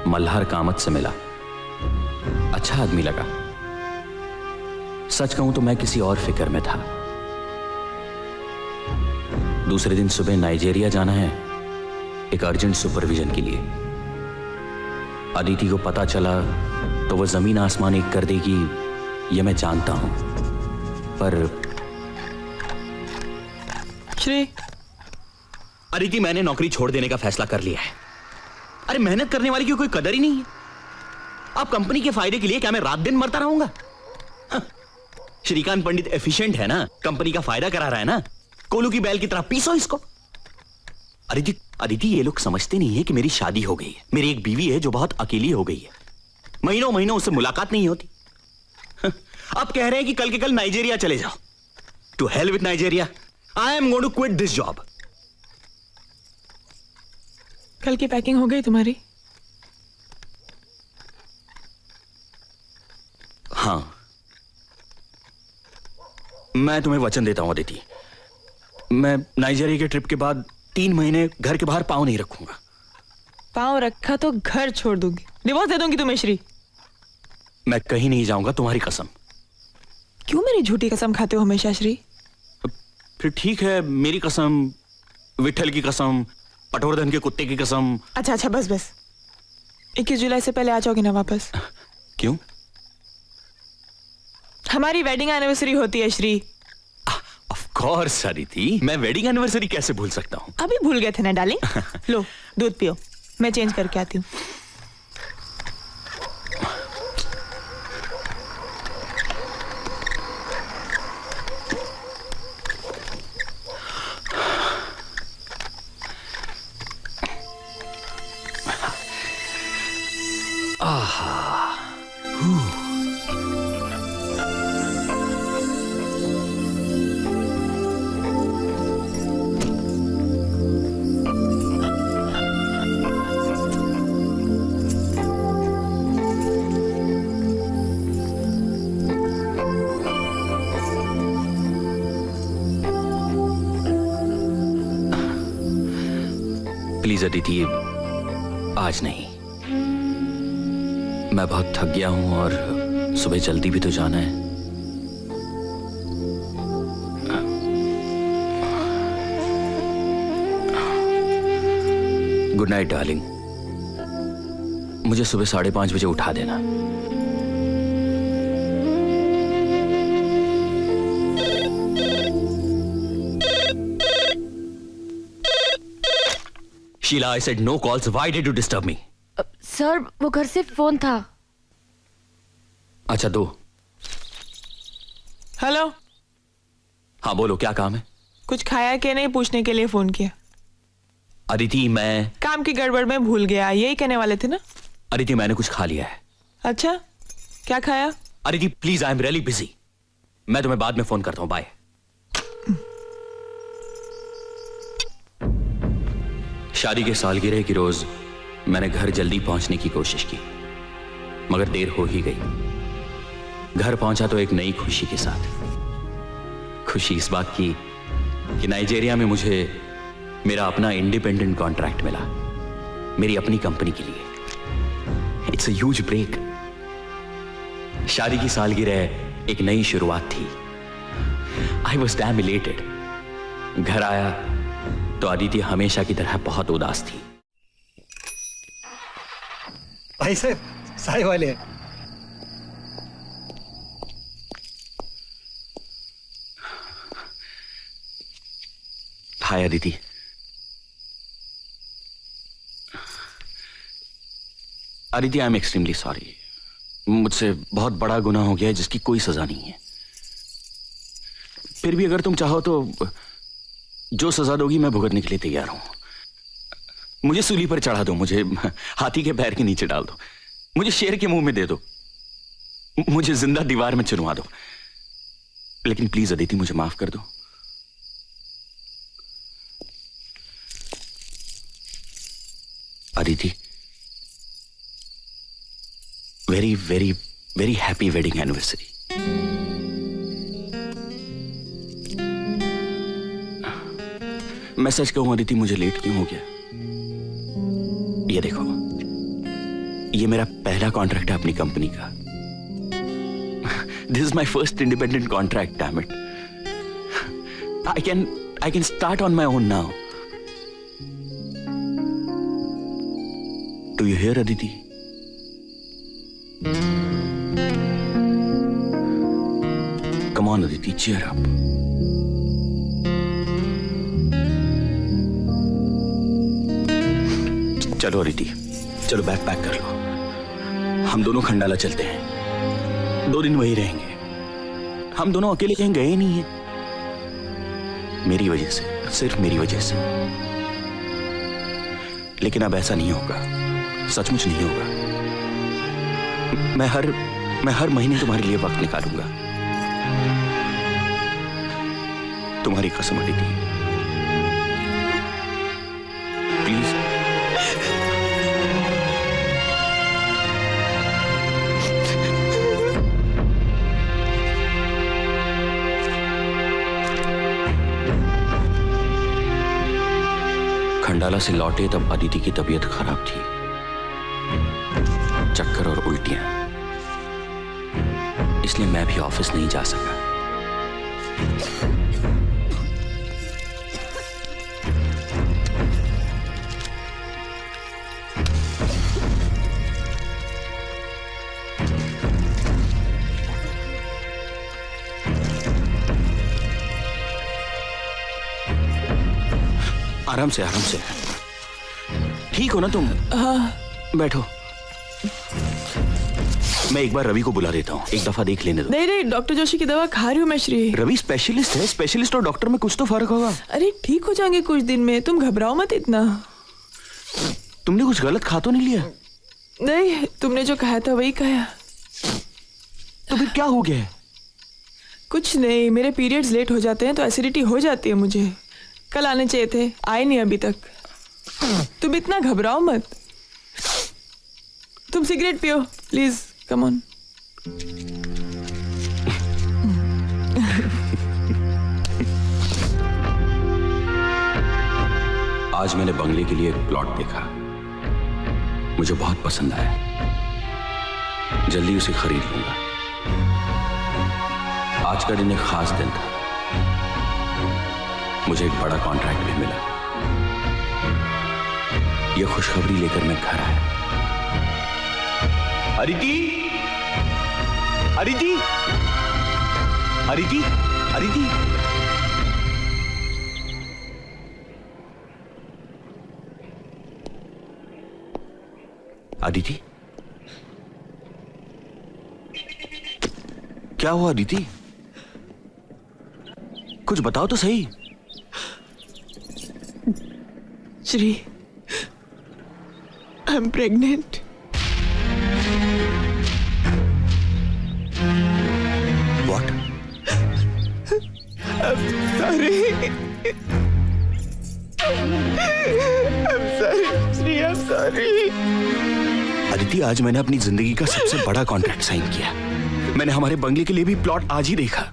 मल्हार कामत से मिला। अच्छा आदमी लगा। सच कहूं तो मैं किसी और फिक्र में था। दूसरे दिन सुबह नाइजीरिया जाना है, एक अर्जेंट सुपरविजन के लिए। अदिति को पता चला तो वो जमीन आसमान एक कर देगी, ये मैं जानता हूं। पर श्री, अदिति, मैंने नौकरी छोड़ देने का फैसला कर लिया है। अरे मेहनत करने वाली की कोई कदर ही नहीं है। आप कंपनी के फायदे के लिए क्या मैं रात दिन मरता रहूंगा? श्रीकांत पंडित एफिशिएंट है ना, कंपनी का फायदा करा रहा है ना। कोलू की बैल की तरह पीसो इसको। अदिति, ये लोग समझते नहीं है कि मेरी शादी हो गई है। मेरी एक बीवी है जो बहुत अकेली हो गई है। महीनों उससे मुलाकात नहीं होती। अब कह रहे हैं कि कल के कल नाइजीरिया चले जाओ। To hell with Nigeria, I am going to quit this job. कल की पैकिंग हो गई तुम्हारी? हाँ, मैं तुम्हें वचन देता हूं अदिति, मैं नाइजीरिया के ट्रिप के बाद 3 महीने घर के बाहर पांव नहीं रखूंगा। पाँव रखा तो घर छोड़ दूंगी, डिवोर्स दे दूंगी तुम्हें श्री। मैं कहीं नहीं जाऊंगा, तुम्हारी कसम। क्यों मेरी झूठी कसम खाते हो हमेशा श्री? फिर ठीक है, मेरी कसम, विठल की कसम, पटवर्धन के कुत्ते की कसम। अच्छा अच्छा बस बस, 21 जुलाई से पहले आ जाओगे ना वापस? क्यों? हमारी वेडिंग एनिवर्सरी होती है श्री। ऑफ कोर्स अदिति, मैं वेडिंग एनिवर्सरी कैसे भूल सकता हूँ? अभी भूल गए थे ना डार्लिंग। लो दूध पियो, मैं चेंज करके आती हूँ। प्लीज अदिति, आज नहीं। मैं बहुत थक गया हूं और सुबह जल्दी भी तो जाना है। Good night darling. मुझे सुबह 5:30 बजे उठा देना। Sheila, I said no calls. Why did you disturb me? Sir वो घर से फोन था। अच्छा, दो। हेलो। हाँ बोलो, क्या काम है? कुछ खाया कि नहीं पूछने के लिए फोन किया। अदिति, मैं काम की गड़बड़ में भूल गया, यही कहने वाले थे ना? अदिति, मैंने कुछ खा लिया है। अच्छा, क्या खाया? Aditi please, I am really busy. मैं तुम्हें बाद में फोन करता हूँ, बाय। शादी के सालगिरह की रोज मैंने घर जल्दी पहुंचने की कोशिश की, मगर देर हो ही गई। घर पहुंचा तो एक नई खुशी के साथ। खुशी इस बात की कि नाइजीरिया में मुझे मेरा अपना इंडिपेंडेंट कॉन्ट्रैक्ट मिला, मेरी अपनी कंपनी के लिए। It's a huge break. शादी की सालगिरह एक नई शुरुआत थी। I was damn elated. घर आया तो अदिति हमेशा की तरह बहुत उदास थी। भाई साहब, साय वाले हैं। Hi Aditi. Aditi, I am extremely sorry. मुझसे बहुत बड़ा गुनाह हो गया है जिसकी कोई सजा नहीं है। फिर भी अगर तुम चाहो तो जो सजा दोगी मैं भुगतने के लिए तैयार हूं। मुझे सूली पर चढ़ा दो, मुझे हाथी के पैर के नीचे डाल दो, मुझे शेर के मुंह में दे दो, मुझे जिंदा दीवार में चुनवा दो, लेकिन प्लीज अदिति मुझे माफ कर दो। Aditi, very very very happy wedding anniversary. मैं सच कहूं अदिति, मुझे लेट क्यों हो गया? ये देखो, ये मेरा पहला कॉन्ट्रैक्ट है अपनी कंपनी का। This is my first independent contract, damn it. I can start on my own now. Do you hear Aditi? Come on Aditi, cheer up. चलो अदिति, चलो बैग पैक कर लो। हम दोनों खंडाला चलते हैं, 2 दिन वहीं रहेंगे। हम दोनों अकेले कहीं गए नहीं हैं, मेरी वजह से, सिर्फ मेरी वजह से। लेकिन अब ऐसा नहीं होगा, सचमुच नहीं होगा। मैं हर महीने तुम्हारे लिए वक्त निकालूंगा। तुम्हारी कसम अदिति, प्लीज। खंडाला धर्मशाला से लौटे तब अदिति की तबीयत खराब थी, चक्कर और उल्टियां, इसलिए मैं भी ऑफिस नहीं जा सका। आराम से, आराम से। ठीक हो ना तुम? हाँ। बैठो। मैं एक बार रवि को बुला देता हूँ, एक दफा देख लेने दो। नहीं नहीं, डॉक्टर जोशी की दवा खा रही हूँ मैं श्री। रवि स्पेशलिस्ट है, स्पेशलिस्ट और डॉक्टर में कुछ तो फर्क होगा। अरे ठीक हो जाएंगे कुछ दिन में, तुम घबराओ मत इतना। तुमने कुछ गलत खा तो नहीं लिया? नहीं, तुमने जो कहा था वही कहा। तो फिर क्या हो गया है? कुछ नहीं, मेरे पीरियड्स लेट हो जाते हैं तो एसिडिटी हो जाती है मुझे। कल आने चाहिए थे, आए नहीं अभी तक। तुम इतना घबराओ मत। तुम सिगरेट पियो प्लीज, कम ऑन। आज मैंने बंगले के लिए एक प्लॉट देखा, मुझे बहुत पसंद आया। जल्दी उसे खरीद लूंगा। आज का दिन एक खास दिन था, मुझे एक बड़ा कॉन्ट्रैक्ट भी मिला। यह खुशखबरी लेकर मैं घर आया। अदिति, अदिति, अदिति, अदिति। अदिति, क्या हुआ अदिति? कुछ बताओ तो सही। Shri, I am pregnant. What? Sorry, Shri, I am sorry. Aditi, आज मैंने अपनी जिंदगी का सबसे बड़ा कॉन्ट्रैक्ट साइन किया। मैंने हमारे बंगले के लिए भी प्लॉट आज ही देखा,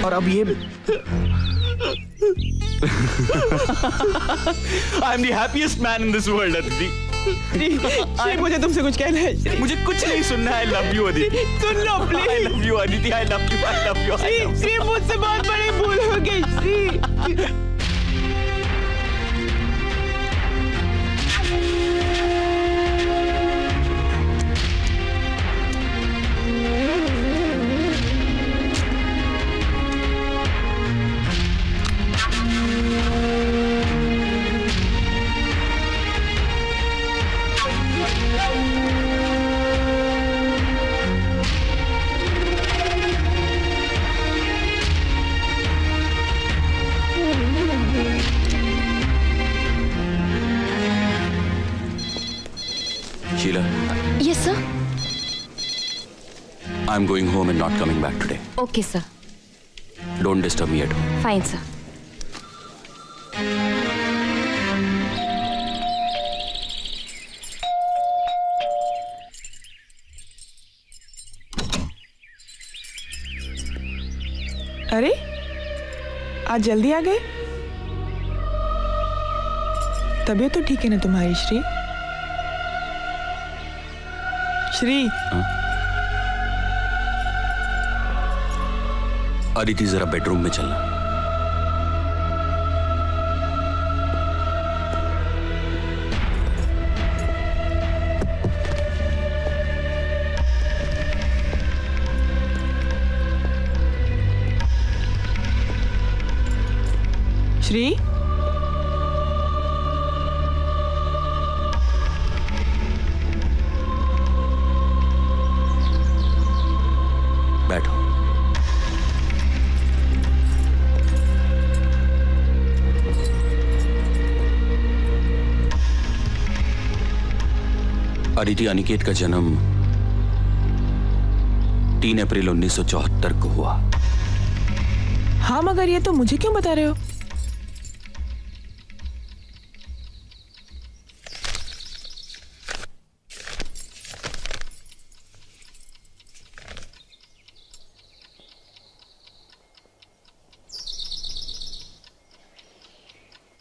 और अब ये I am the happiest man in this world, Aditi. Shri, मुझे तुमसे कुछ कहना है श्री। मुझे कुछ नहीं सुनना है। I love you, Aditi. Soon low please. I love you, Aditi. I love you, I love you, I love you। Shri, मुझसे बहुत बड़ी भूल हो गई Shri. Sheila, Yes, sir. I'm going home and not coming back today. Okay, sir. Don't disturb me at home. Fine, sir. अरे, आज जल्दी आ गए? तबीयत तो ठीक है ना तुम्हारी श्री? श्री, अदिति, जरा बेडरूम में चलना। श्री, बैठो। अदिति, अनिकेत का जन्म 3 अप्रैल 1974 को हुआ। हाँ, मगर ये तो मुझे क्यों बता रहे हो?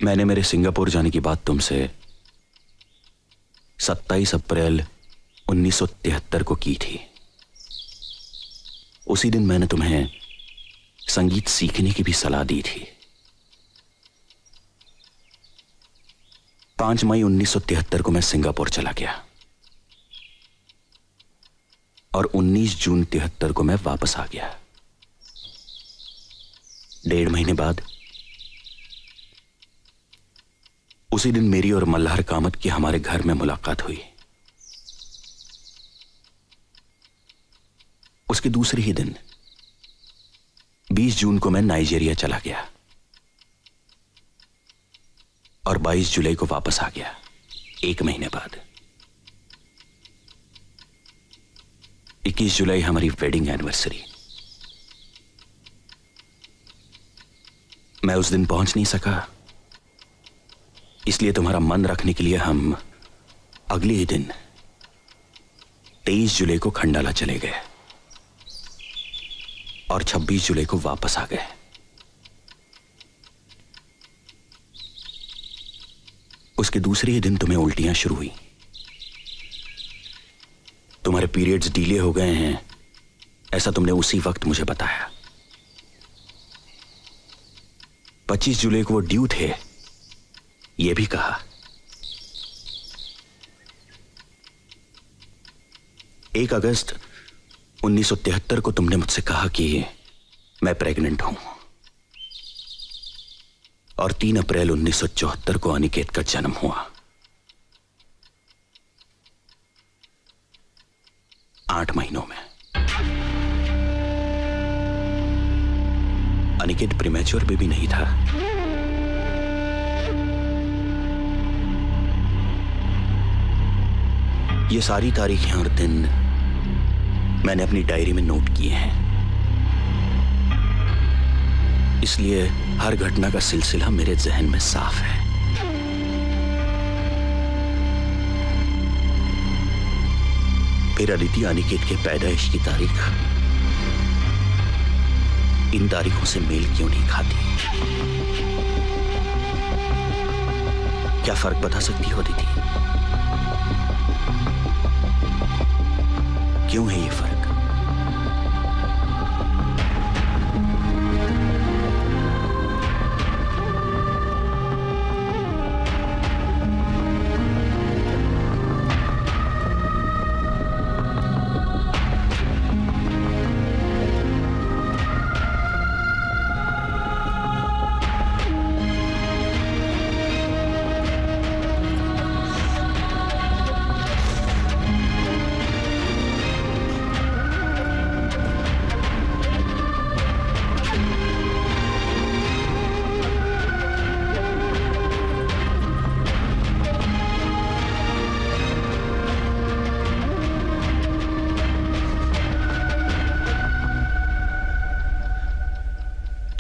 मैंने मेरे सिंगापुर जाने की बात तुमसे 27 अप्रैल 1973 को की थी। उसी दिन मैंने तुम्हें संगीत सीखने की भी सलाह दी थी। 5 मई 1973 को मैं सिंगापुर चला गया और 19 जून 73 को मैं वापस आ गया। 1.5 महीने बाद उसी दिन मेरी और मल्हार कामत की हमारे घर में मुलाकात हुई। उसके दूसरे ही दिन 20 जून को मैं नाइजीरिया चला गया और 22 जुलाई को वापस आ गया, 1 महीने बाद। 21 जुलाई हमारी वेडिंग एनिवर्सरी। मैं उस दिन पहुंच नहीं सका, इसलिए तुम्हारा मन रखने के लिए हम अगले ही दिन 23 जुलाई को खंडाला चले गए और 26 जुलाई को वापस आ गए। उसके दूसरे ही दिन तुम्हें उल्टियां शुरू हुई। तुम्हारे पीरियड्स डिले हो गए हैं, ऐसा तुमने उसी वक्त मुझे बताया। 25 जुलाई को वो ड्यू थे, यह भी कहा। 1 अगस्त 1973 को तुमने मुझसे कहा कि मैं प्रेग्नेंट हूं और 3 अप्रैल 1974 को अनिकेत का जन्म हुआ। 8 महीनों में। अनिकेत प्रीमैच्योर बेबी नहीं था। ये सारी तारीखें और दिन मैंने अपनी डायरी में नोट किए हैं, इसलिए हर घटना का सिलसिला मेरे जहन में साफ है। फिर अदिति अनिकेत के पैदाइश की तारीख इन तारीखों से मेल क्यों नहीं खाती? क्या फर्क बता सकती हो अदिति? क्यों है ये फर्क?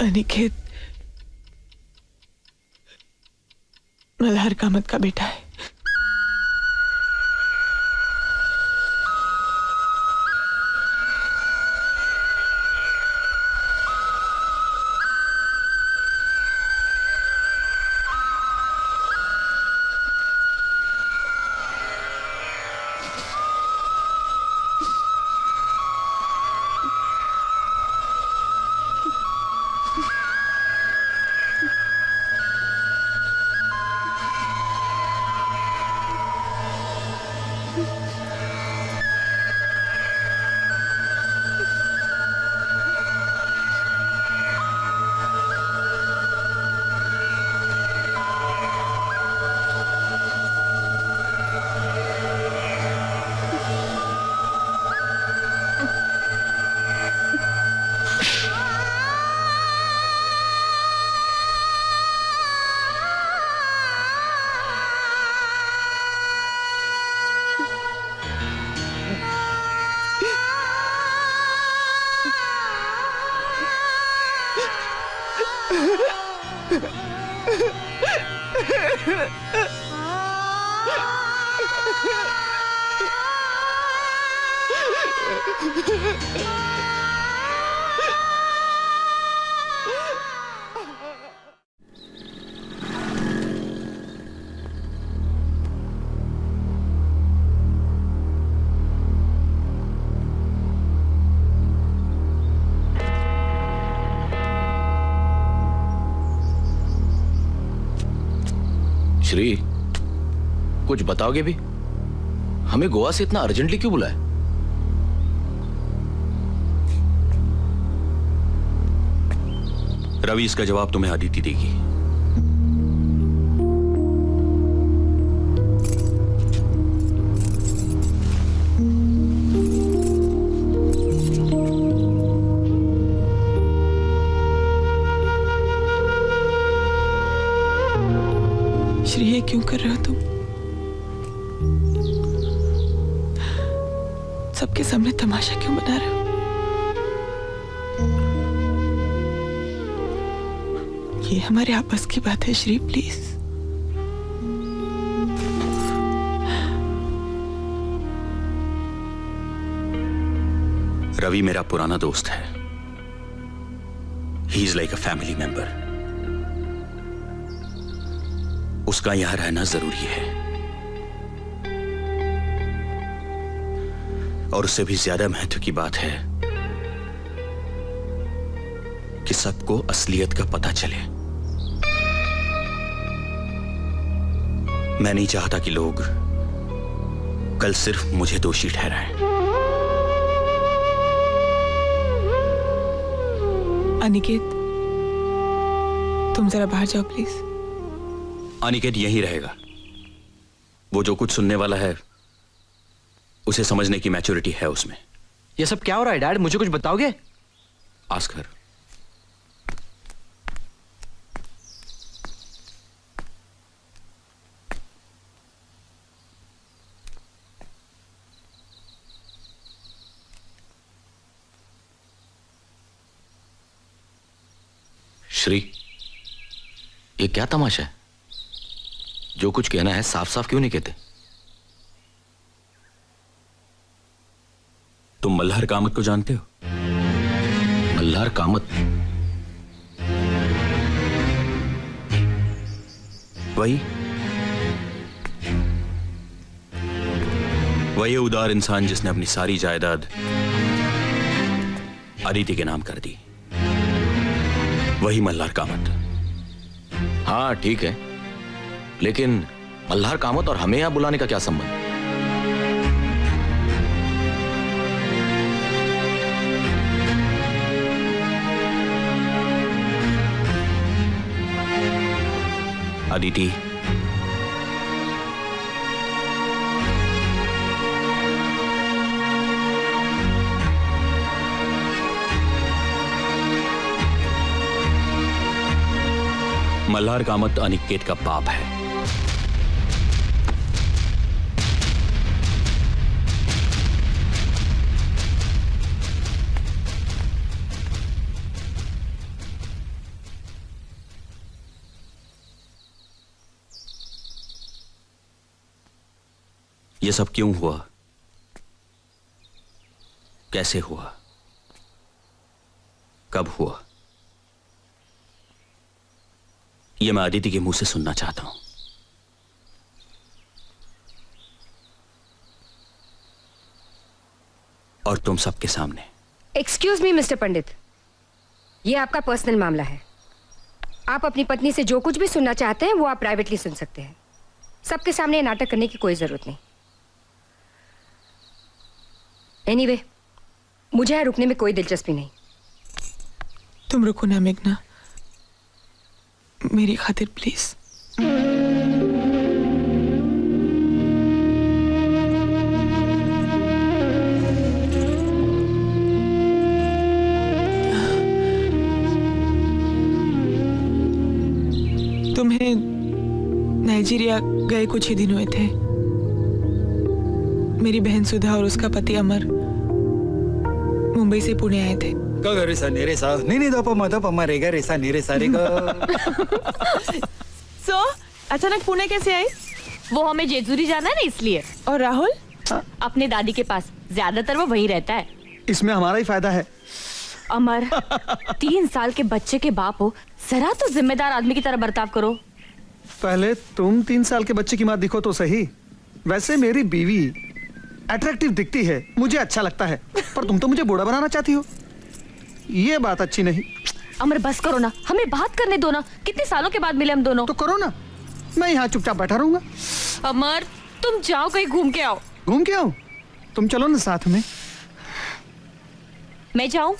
अनिकेत मल्हार कामत का बेटा है। श्री, कुछ बताओगे भी? हमें गोवा से इतना अर्जेंटली क्यों बुलाया? रवि, इसका जवाब तुम्हें अदिति देगी। श्री, ये क्यों कर रहे हो तुम? सबके सामने तमाशा क्यों बना रहे हो? ये हमारे आपस की बात है श्री, प्लीज। रवि मेरा पुराना दोस्त है। He is like a family member. उसका यहां रहना जरूरी है, और उससे भी ज्यादा महत्व की बात है कि सबको असलियत का पता चले। मैं नहीं चाहता कि लोग कल सिर्फ मुझे दोषी ठहराएं। अनिकेत, तुम जरा बाहर जाओ प्लीज। अनिकेत यहीं रहेगा। वो जो कुछ सुनने वाला है उसे समझने की मैच्योरिटी है उसमें। ये सब क्या हो रहा है डैड? मुझे कुछ बताओगे? Ask her. श्री, ये क्या तमाशा है? जो कुछ कहना है साफ साफ क्यों नहीं कहते? तुम मल्हार कामत को जानते हो? मल्हार कामत? वही उदार इंसान जिसने अपनी सारी जायदाद अदिति के नाम कर दी। वही मल्हार कामत। हाँ ठीक है, लेकिन मल्हार कामत और हमें यहां बुलाने का क्या संबंध? अदिति, मल्हार कामत अनिकेत का बाप है। ये सब क्यों हुआ? कैसे हुआ? कब हुआ? ये मैं अदिति के मुंह से सुनना चाहता हूं। और तुम सबके सामने। एक्सक्यूज मी मिस्टर पंडित, ये आपका पर्सनल मामला है। आप अपनी पत्नी से जो कुछ भी सुनना चाहते हैं वो आप प्राइवेटली सुन सकते हैं। सबके सामने नाटक करने की कोई जरूरत नहीं। एनीवे, मुझे यहाँ रुकने में कोई दिलचस्पी नहीं। तुम रुको ना मेघना, मेरी खातिर प्लीज। तुम्हें नाइजीरिया गए कुछ ही दिन हुए थे। मेरी बहन सुधा और उसका पति अमर मुंबई से पुणे आए थे। सो अचानक पुणे कैसे आई? वो हमें जेजूरी जाना है ना, इसलिए। और राहुल? अपने दादी के पास, ज्यादातर वो वहीं रहता है। इसमें हमारा ही फायदा है। अमर, 3 साल के बच्चे के बाप हो, जरा तो जिम्मेदार आदमी की तरह बर्ताव करो। पहले तुम 3 साल के बच्चे की माँ दिखो तो सही। वैसे मेरी बीवी अट्रैक्टिव दिखती है, मुझे अच्छा लगता है, पर तुम तो मुझे बूढ़ा बनाना चाहती हो। ये बात अच्छी नहीं। अमर बस करो ना, हमें बात करने दो ना। कितने सालों के बाद मिले हम दोनों। तो करो ना। मैं यहाँ चुपचाप बैठा रहूंगा। अमर तुम जाओ कहीं घूम के आओ। घूम के आओ? तुम चलो ना साथ में। मैं जाऊं?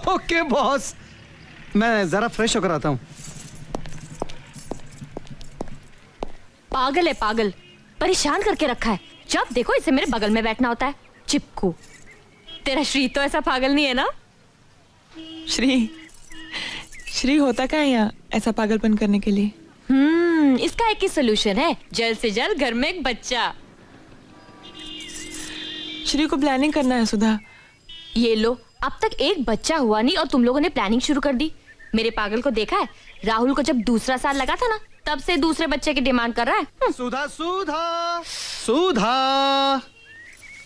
ओके बॉस, मैं जरा फ्रेश होकर आता हूँ। पागल है पागल, परेशान करके रखा है। जब देखो इसे मेरे बगल में बैठना होता है, चिपकू। तेरा श्री तो ऐसा पागल नहीं है ना? श्री होता क्या है यहाँ ऐसा पागलपन करने के लिए? इसका एक ही सोल्यूशन है, जल्द से जल्द घर में एक बच्चा। श्री को प्लानिंग करना है सुधा। ये लो, अब तक एक बच्चा हुआ नहीं और तुम लोगों ने प्लानिंग शुरू कर दी। मेरे पागल को देखा है? राहुल को जब दूसरा साल लगा था ना, तब से दूसरे बच्चे की डिमांड कर रहा है। सुधा सुधा सुधा,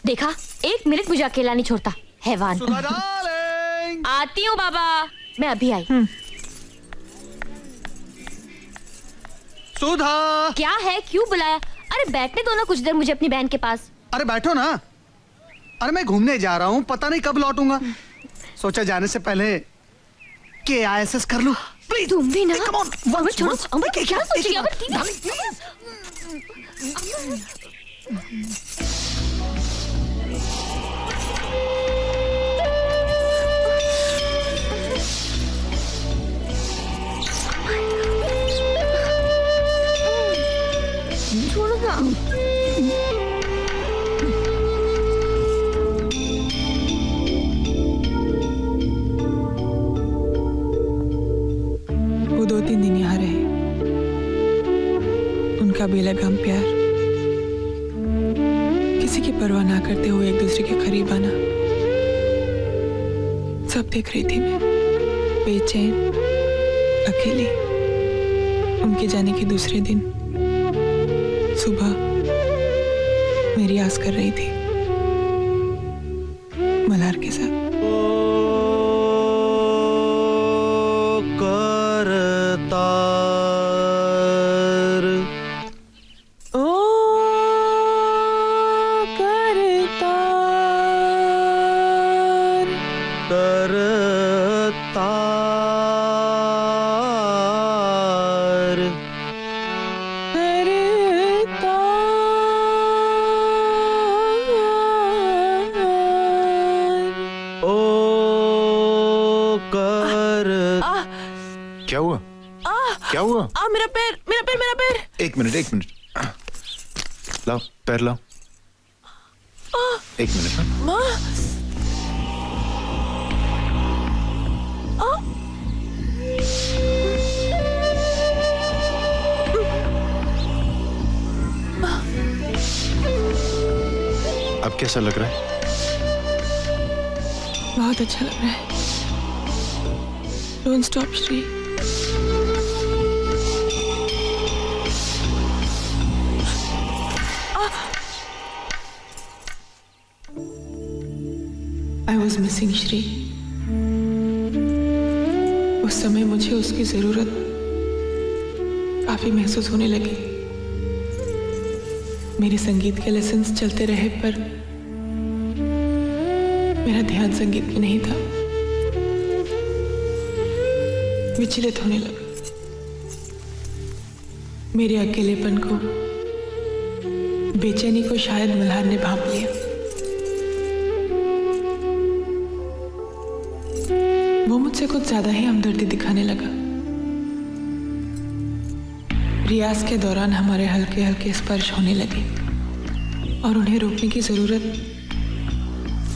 देखा, 1 मिनट मुझे अकेला नहीं छोड़ता हैवान। सुधा डार्लिंग। आती हूँ बाबा, मैं अभी आई। सुधा। क्या है, क्यों बुलाया? अरे बैठने दो ना कुछ देर मुझे अपनी बहन के पास। अरे बैठो ना। अरे मैं घूमने जा रहा हूँ, पता नहीं कब लौटूंगा। सोचा जाने से पहले KISS कर लूं। प्लीज तुम भी ना। कम ऑन, अमर छोड़ो, अमर क्या सोचिए? अमर छोड़ो ना। वो 2-3 दिन यहाँ रहे, उनका बेलगाम प्यार, किसी की परवाह ना करते हुए एक दूसरे के करीब आना, सब देख रही थी मैं, बेचैन, अकेली। उनके जाने के दूसरे दिन सुबह मेरी आस कर रही थी मल्हार के साथ। क्या हुआ? क्या हुआ? मेरा पैर, मेरा पैर, मेरा पैर। एक मिनट। लाओ पैर लाओ। एक मिनट। माँ। अब कैसा लग रहा है? बहुत अच्छा लग रहा है। Don't stop, Shri. I was missing Shri. उस समय मुझे उसकी जरूरत काफी महसूस होने लगी। मेरे संगीत के लेसन्स चलते रहे पर मेरा ध्यान संगीत में नहीं था। विचलित होने लगा। मेरे अकेलेपन को, बेचैनी को शायद मल्हार ने भांप लिया। वो मुझसे कुछ ज्यादा ही हमदर्दी दिखाने लगा। रियाज के दौरान हमारे हल्के हल्के स्पर्श होने लगे और उन्हें रोकने की जरूरत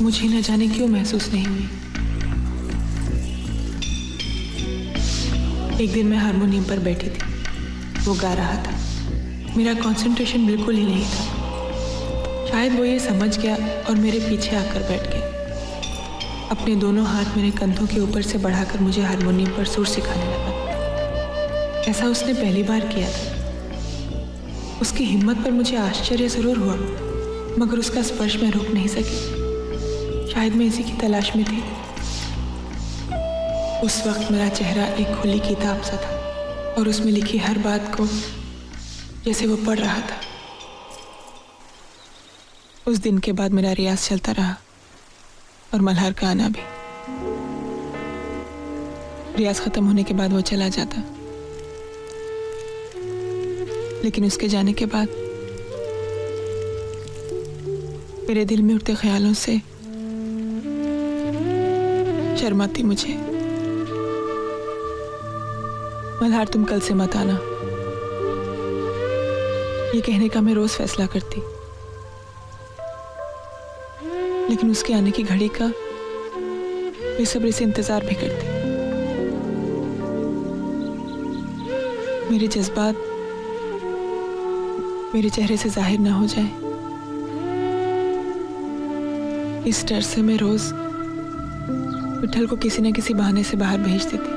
मुझे न जाने क्यों महसूस नहीं हुई। एक दिन मैं हारमोनियम पर बैठी थी, वो गा रहा था। मेरा कंसंट्रेशन बिल्कुल ही नहीं था। शायद वो ये समझ गया और मेरे पीछे आकर बैठ गया। अपने दोनों हाथ मेरे कंधों के ऊपर से बढ़ाकर मुझे हारमोनियम पर सुर सिखाने लगा। ऐसा उसने पहली बार किया था। उसकी हिम्मत पर मुझे आश्चर्य जरूर हुआ, मगर उसका स्पर्श मैं रोक नहीं सकी। शायद मैं इसी की तलाश में थी। उस वक्त मेरा चेहरा एक खुली किताब सा था और उसमें लिखी हर बात को जैसे वो पढ़ रहा था। उस दिन के बाद मेरा रियाज चलता रहा और मल्हार का आना भी। रियाज खत्म होने के बाद वो चला जाता। लेकिन उसके जाने के बाद मेरे दिल में उठते ख्यालों से शर्माती मुझे। मल्हार, तुम कल से मत आना, ये कहने का मैं रोज फैसला करती, लेकिन उसके आने की घड़ी का बेसब्री से इंतजार भी करती। मेरे जज्बात मेरे चेहरे से जाहिर ना हो जाए, इस डर से मैं रोज विठल को किसी न किसी बहाने से बाहर भेज देती।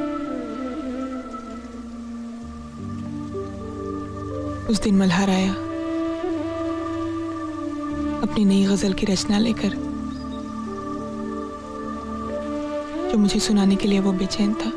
उस दिन मल्हार आया अपनी नई गजल की रचना लेकर, जो मुझे सुनाने के लिए वो बेचैन था।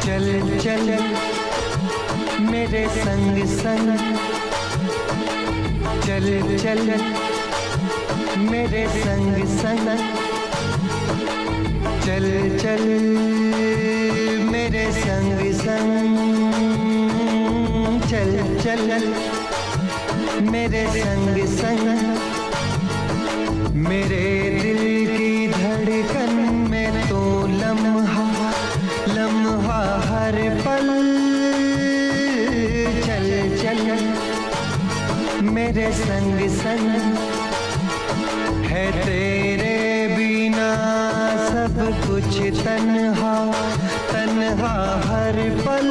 चल चल मेरे संग संग, चल चल मेरे संग संग, चल चल मेरे संग संग, चल चल मेरे संग संग। मेरे दिल की धड़कन में तो लम्हा लम्हा हर पल, चल चल मेरे संग संग। है तेरे बिना सब कुछ तन्हा तन्हा हर पल,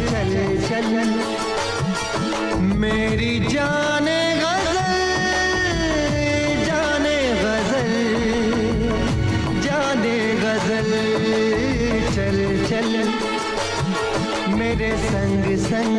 चल चल मेरी जाने गजल जाने गजल जाने गजल, चल चल मेरे संग संग।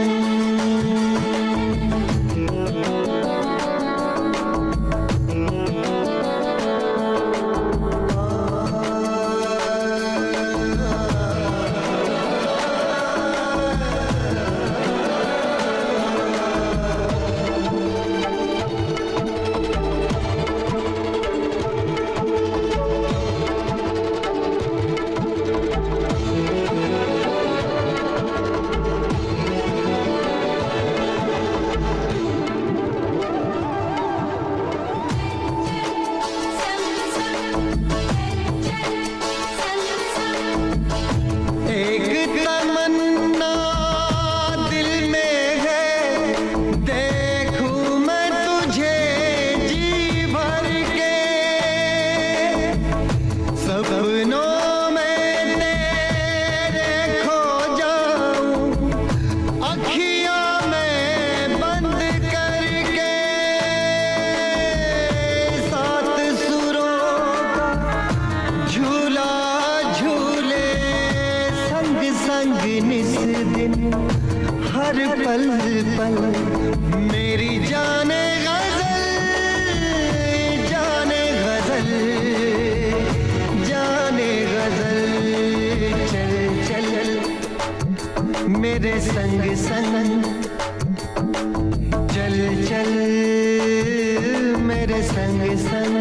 हर पल पल मेरी जाने गजल जाने गजल जाने गजल, चल चल मेरे संग संग, चल चल मेरे संग संग।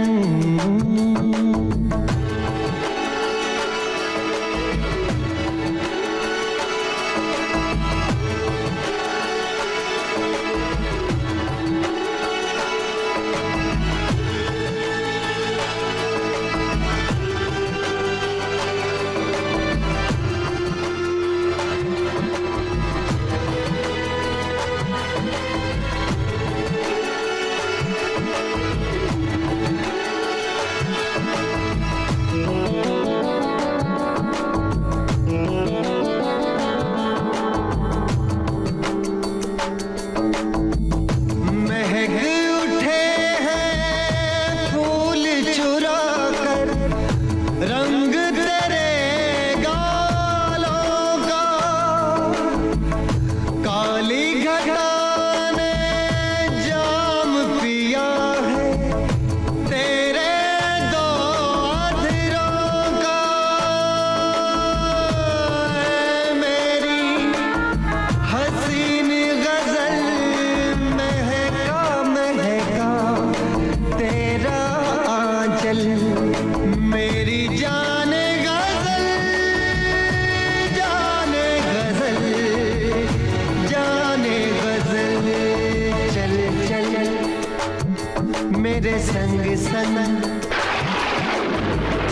मेरे संग संग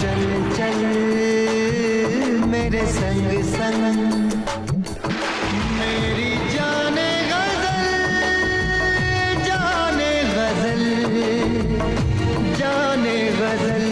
चल चल मेरे संग संग मेरी जाने गजल जाने गजल जाने गजल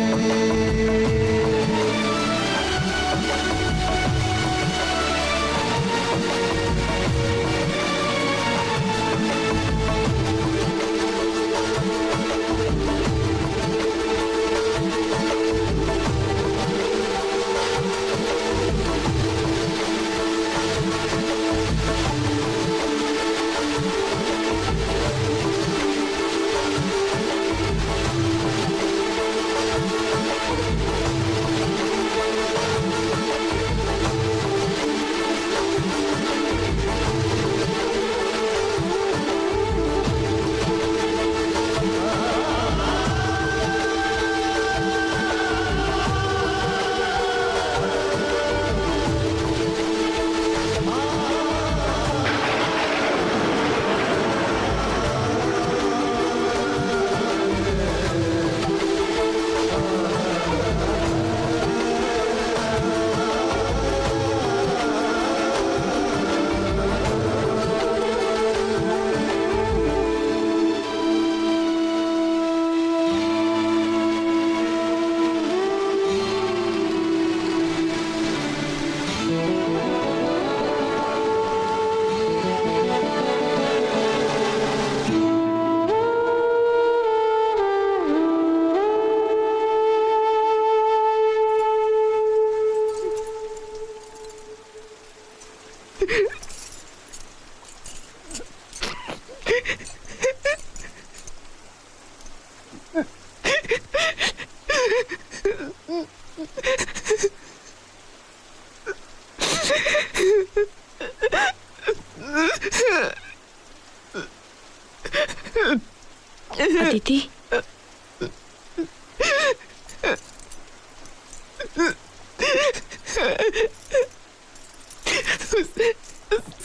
अदिति, उससे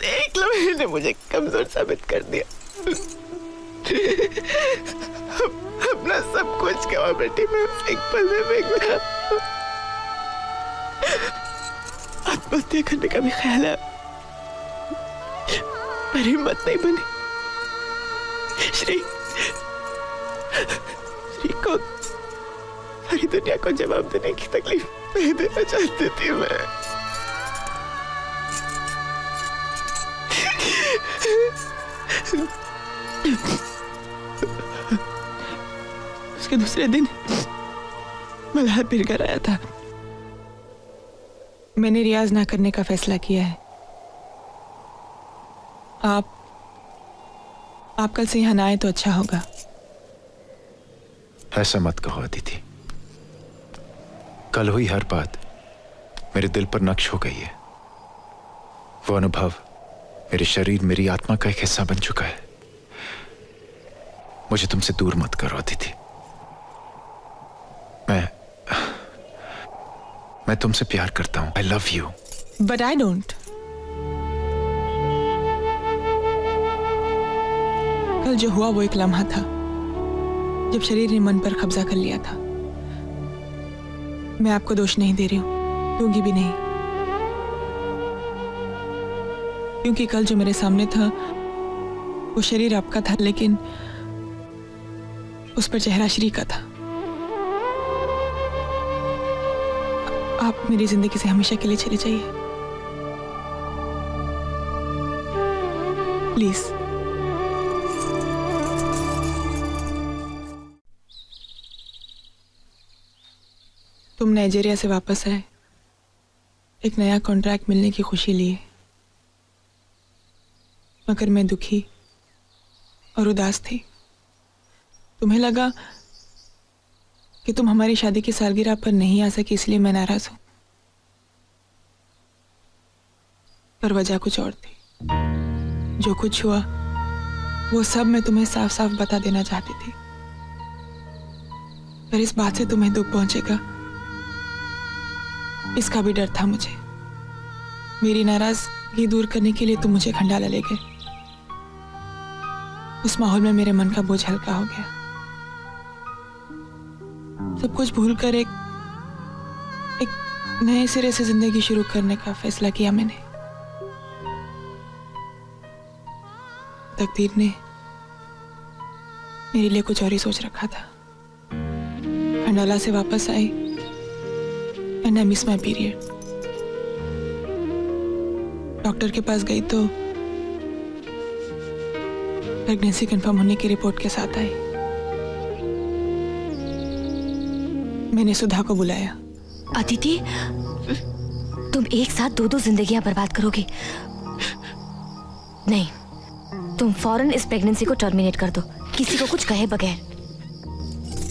एक लम्हे ने मुझे कमजोर साबित कर दिया। अपना सब कुछ गवा बेटी में एक पल में फेंक दिया। आत्महत्या करने का भी ख्याल है पर हिम्मत नहीं बनी। श्री को सारी दुनिया को जवाब देने की तकलीफ नहीं देना चाहती थी मैं। उसके दूसरे दिन मल्हार फिर कर आया था। मैंने रियाज ना करने का फैसला किया है। आप कल से यहाँ ना आए तो अच्छा होगा। ऐसा मत कहो अदिति। कल हुई हर बात मेरे दिल पर नक्श हो गई है। वो अनुभव मेरे शरीर मेरी आत्मा का एक हिस्सा बन चुका है। मुझे तुमसे दूर मत करो अदिति। मैं तुमसे प्यार करता हूं। आई love you. But I don't. कल जो हुआ वो एक लम्हा था जब शरीर ने मन पर कब्जा कर लिया था। मैं आपको दोष नहीं दे रही हूं, दूंगी भी नहीं, क्योंकि कल जो मेरे सामने था वो शरीर आपका था, लेकिन उस पर चेहरा श्री का था। आप मेरी जिंदगी से हमेशा के लिए चले जाइए प्लीज। तुम नाइजीरिया से वापस आए, एक नया कॉन्ट्रैक्ट मिलने की खुशी लिए, मगर मैं दुखी और उदास थी। तुम्हें लगा कि तुम हमारी शादी की सालगिरह पर नहीं आ सकी, इसलिए मैं नाराज हूं, पर वजह कुछ और थी। जो कुछ हुआ वो सब मैं तुम्हें साफ साफ बता देना चाहती थी, पर इस बात से तुम्हें दुख पहुंचेगा इसका भी डर था मुझे। मेरी नाराजगी दूर करने के लिए तुम मुझे खंडाला ले गए। उस माहौल में मेरे मन का बोझ हल्का हो गया। सब कुछ भूल कर एक नए सिरे से जिंदगी शुरू करने का फैसला किया मैंने। तकदीर ने मेरे लिए कुछ और ही सोच रखा था। खंडाला से वापस आई and I miss my period. Doctor के पास गई तो प्रेगनेंसी कंफर्म होने की रिपोर्ट के साथ आई। मैंने सुधा को बुलाया। अदिति, तुम एक साथ दो जिंदगियां बर्बाद करोगी। नहीं, तुम फौरन इस प्रेगनेंसी को टर्मिनेट कर दो, किसी को कुछ कहे बगैर।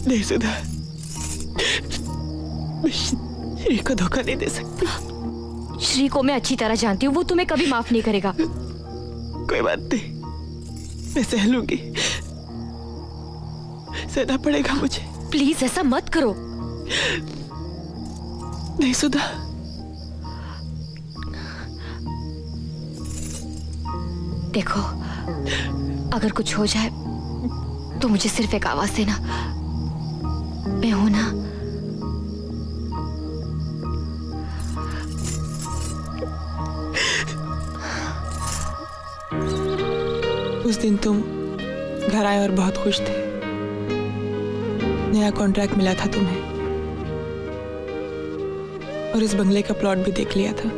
नहीं सुधा, श्री को धोखा नहीं दे सकती। श्री को मैं अच्छी तरह जानती हूँ, वो तुम्हें कभी माफ नहीं करेगा। कोई बात नहीं, मैं सह लूंगी। सहना पड़ेगा मुझे। प्लीज ऐसा मत करो। नहीं सुधा, देखो, अगर कुछ हो जाए तो मुझे सिर्फ एक आवाज देना। मैं हूं ना। उस दिन तुम घर आए और बहुत खुश थे। नया कॉन्ट्रैक्ट मिला था तुम्हें और इस बंगले का प्लॉट भी देख लिया था।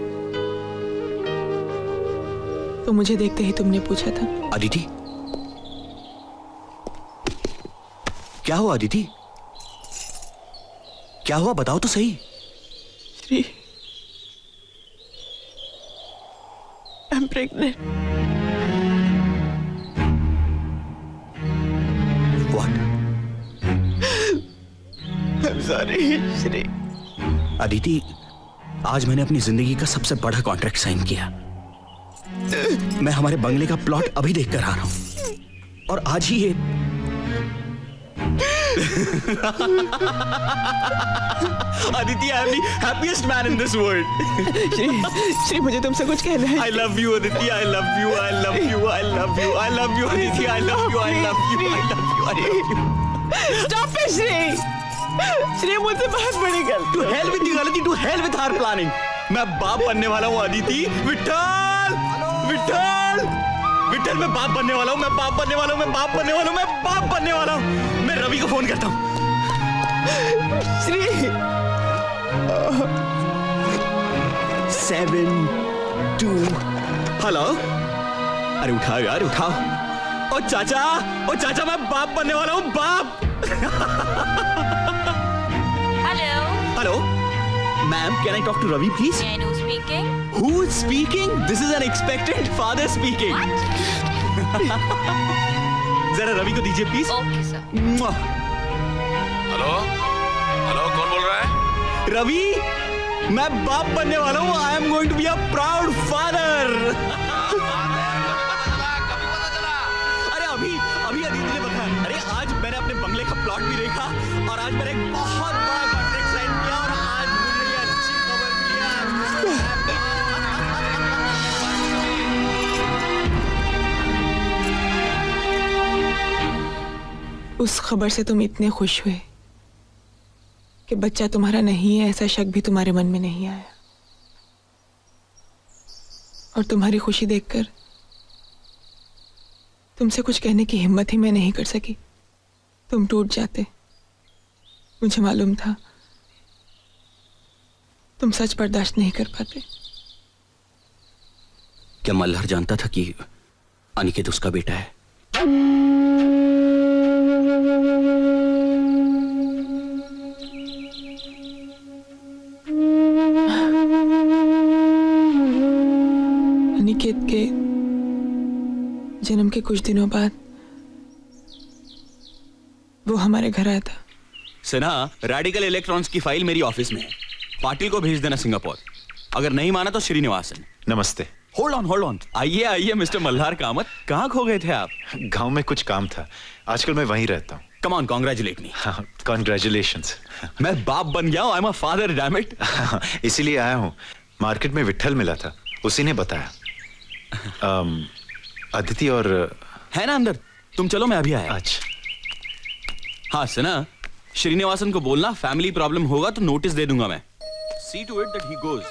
तो मुझे देखते ही तुमने पूछा था, अदिति, क्या हुआ? अदिति, क्या हुआ? बताओ तो सही। Shri, I am pregnant. What? I am sorry Shri. Aditi, आज मैंने अपनी जिंदगी का सबसे बड़ा कॉन्ट्रैक्ट साइन किया। मैं हमारे बंगले का प्लॉट अभी देख कर आ रहा हूं और आज ही ये Aditi, I am the happiest man in this world. Shri, मुझे तुमसे कुछ कहना है। I love you Aditi, I love you, I love you, I love you, I love you Aditi, I love you, I love you, I love you, I love you. Stop it Shri. Shri, मुझसे बहुत बड़ी गलती। To hell with the गलती, to hell with her planning. मैं बाप बनने वाला हूँ अदिति। विठल, विठल, विठल, मैं बाप बनने वाला हूँ, मैं बाप बनने वाला हूँ, मैं बाप बनने वाला हूँ, मैं बाप बनने वाला हूँ। मैं रवि को फोन करता हूँ। श्री, 7 2 हेलो। अरे उठाओ यार, उठाओ। ओ चाचा, ओ चाचा, मैं बाप बनने वाला हूँ, बाप। Hello. Hello ma'am, can I talk to Ravi please? Speaking. Who is speaking? This is an expectant father speaking. जरा रवि को दीजिए please. Okay sir. Hello, hello, कौन बोल रहा है? रवि, मैं बाप बनने वाला हूँ। I am going to be a proud father. अरे अभी अभी अदिति ने बताया। अरे आज मैंने अपने बंगले का प्लॉट भी देखा और आज मैंने एक बहुत बड़ा कॉन्ट्रैक्ट साइन किया और आज मुझे ये अच्छी खबर मिली। उस खबर से तुम इतने खुश हुए कि बच्चा तुम्हारा नहीं है ऐसा शक भी तुम्हारे मन में नहीं आया। और तुम्हारी खुशी देखकर तुमसे कुछ कहने की हिम्मत ही मैं नहीं कर सकी। तुम टूट जाते। मुझे मालूम था तुम सच बर्दाश्त नहीं कर पाते। क्या मल्हार जानता था कि अनिकेत उसका बेटा है? अनिकेत के जन्म के कुछ दिनों बाद वो हमारे घर आया था। सिन्हा, रेडिकल इलेक्ट्रॉन्स की फाइल मेरी ऑफिस में है। पाटिल को भेज देना सिंगापुर। अगर नहीं माना तो श्रीनिवासन। नमस्ते। Hold on. आइए आइए मिस्टर मल्हार कामत, कहाँ खो गए थे आप? गांव में कुछ काम था, आजकल मैं वहीं रहता हूँ। कम ऑन, कॉन्ग्रेचुलेट मी। हाँ, कॉन्ग्रेचुलेशंस। मैं बाप बन गया हूँ। I am a father, damn it. इसीलिए आया हूँ। मार्केट में विट्ठल मिला था, उसी ने बताया। अदिति और है ना अंदर? तुम चलो, मैं अभी आया। अच्छा। हाँ सिन्हा, श्रीनिवासन को बोलना फैमिली प्रॉब्लम होगा तो नोटिस दे दूंगा मैं। See to it that he goes.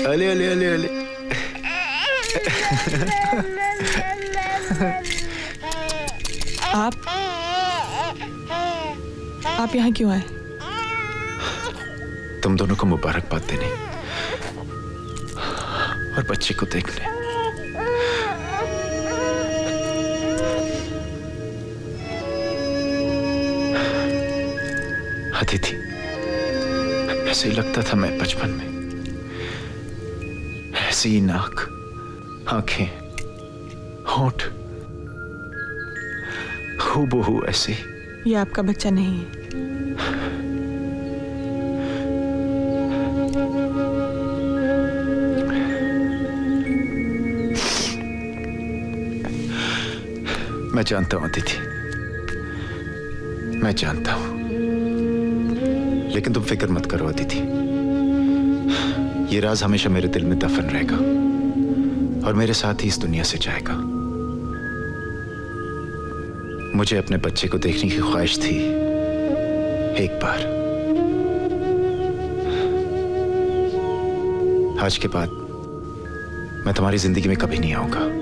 अले अले अले अले। आप यहाँ क्यों आए? तुम दोनों को मुबारकबाद देने और बच्चे को देखने। अदिति, ऐसे ही लगता था मैं बचपन में, ऐसी ही नाक, आंखें, होंठ, हूबहू ऐसे। ये आपका बच्चा नहीं है। मैं जानता हूं अदिति, मैं जानता हूं, लेकिन तुम फिक्र मत करो अदिति। ये राज हमेशा मेरे दिल में दफन रहेगा और मेरे साथ ही इस दुनिया से जाएगा। मुझे अपने बच्चे को देखने की ख्वाहिश थी एक बार। आज के बाद मैं तुम्हारी जिंदगी में कभी नहीं आऊंगा।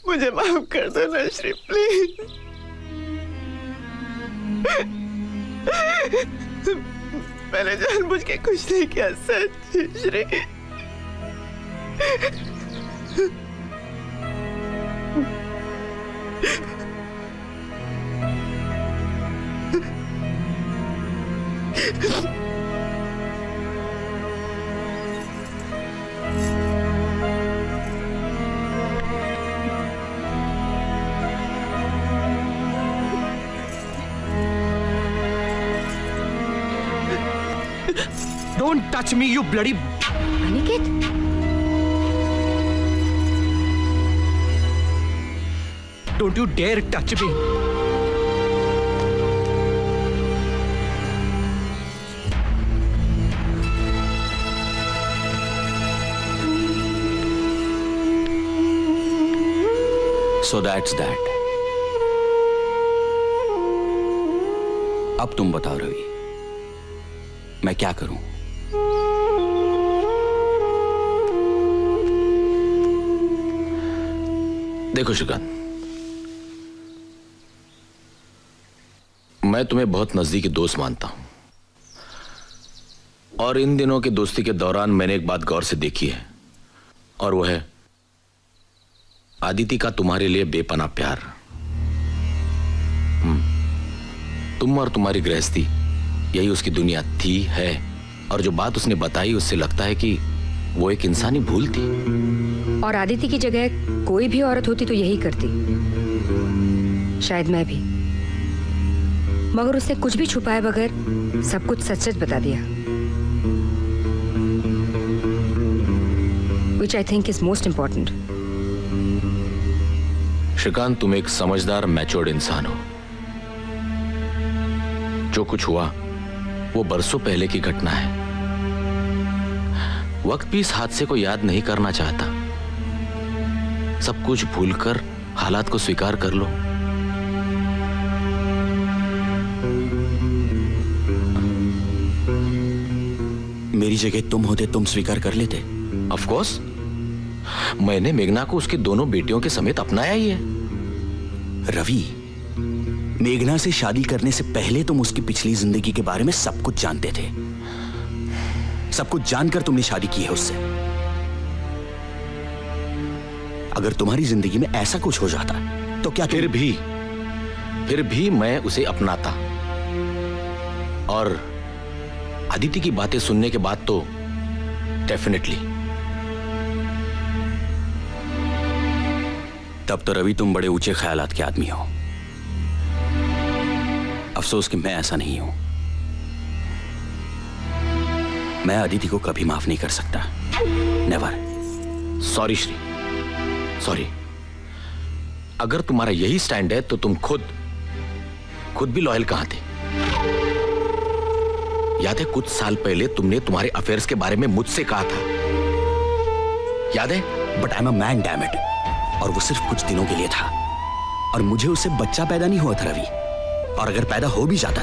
मुझे माफ कर दो ना श्री, प्लीज। मैंने जानबूझ के कुछ नहीं किया, सच Shri. Don't touch me, you bloody... Aniket, Don't you dare touch me. So that's that. अब तुम बताओ रवि, मैं क्या करूं? देखो श्रीकांत, मैं तुम्हें बहुत नजदीकी दोस्त मानता हूं और इन दिनों की दोस्ती के दौरान मैंने एक बात गौर से देखी है और वो है आदिति का तुम्हारे लिए बेपनाह प्यार। तुम और तुम्हारी गृहस्थी यही उसकी दुनिया थी, है, और जो बात उसने बताई उससे लगता है कि वो एक इंसानी भूल थी। और आदिति की जगह कोई भी औरत होती तो यही करती, शायद मैं भी। मगर उसने कुछ भी छुपाए बगैर सब कुछ सच सच बता दिया, which I think is most important. Shrikant, तुम एक समझदार मैच्योर्ड इंसान हो। जो कुछ हुआ वो बरसों पहले की घटना है। वक्त भी इस हादसे को याद नहीं करना चाहता। सब कुछ भूलकर हालात को स्वीकार कर लो। मेरी जगह तुम होते तुम स्वीकार कर लेते? ऑफ कोर्स, मैंने मेघना को उसकी दोनों बेटियों के समेत अपनाया ही है। रवि, मेघना से शादी करने से पहले तुम उसकी पिछली जिंदगी के बारे में सब कुछ जानते थे। सब कुछ जानकर तुमने शादी की है उससे। अगर तुम्हारी जिंदगी में ऐसा कुछ हो जाता तो क्या फिर भी मैं उसे अपनाता। और अदिति की बातें सुनने के बाद तो डेफिनेटली। तब तो रवि तुम बड़े ऊंचे ख्यालात के आदमी हो। अफसोस कि मैं ऐसा नहीं हूं। मैं अदिति को कभी माफ नहीं कर सकता। नेवर। Sorry Shri, sorry. अगर तुम्हारा यही स्टैंड है तो तुम खुद भी लॉयल कहां थे? याद है कुछ साल पहले तुमने तुम्हारे अफेयर्स के बारे में मुझसे कहा था, याद है? But I am a man, damn it. और वो सिर्फ कुछ दिनों के लिए था। और मुझे उससे बच्चा पैदा नहीं हुआ था रवि। और अगर पैदा हो भी जाता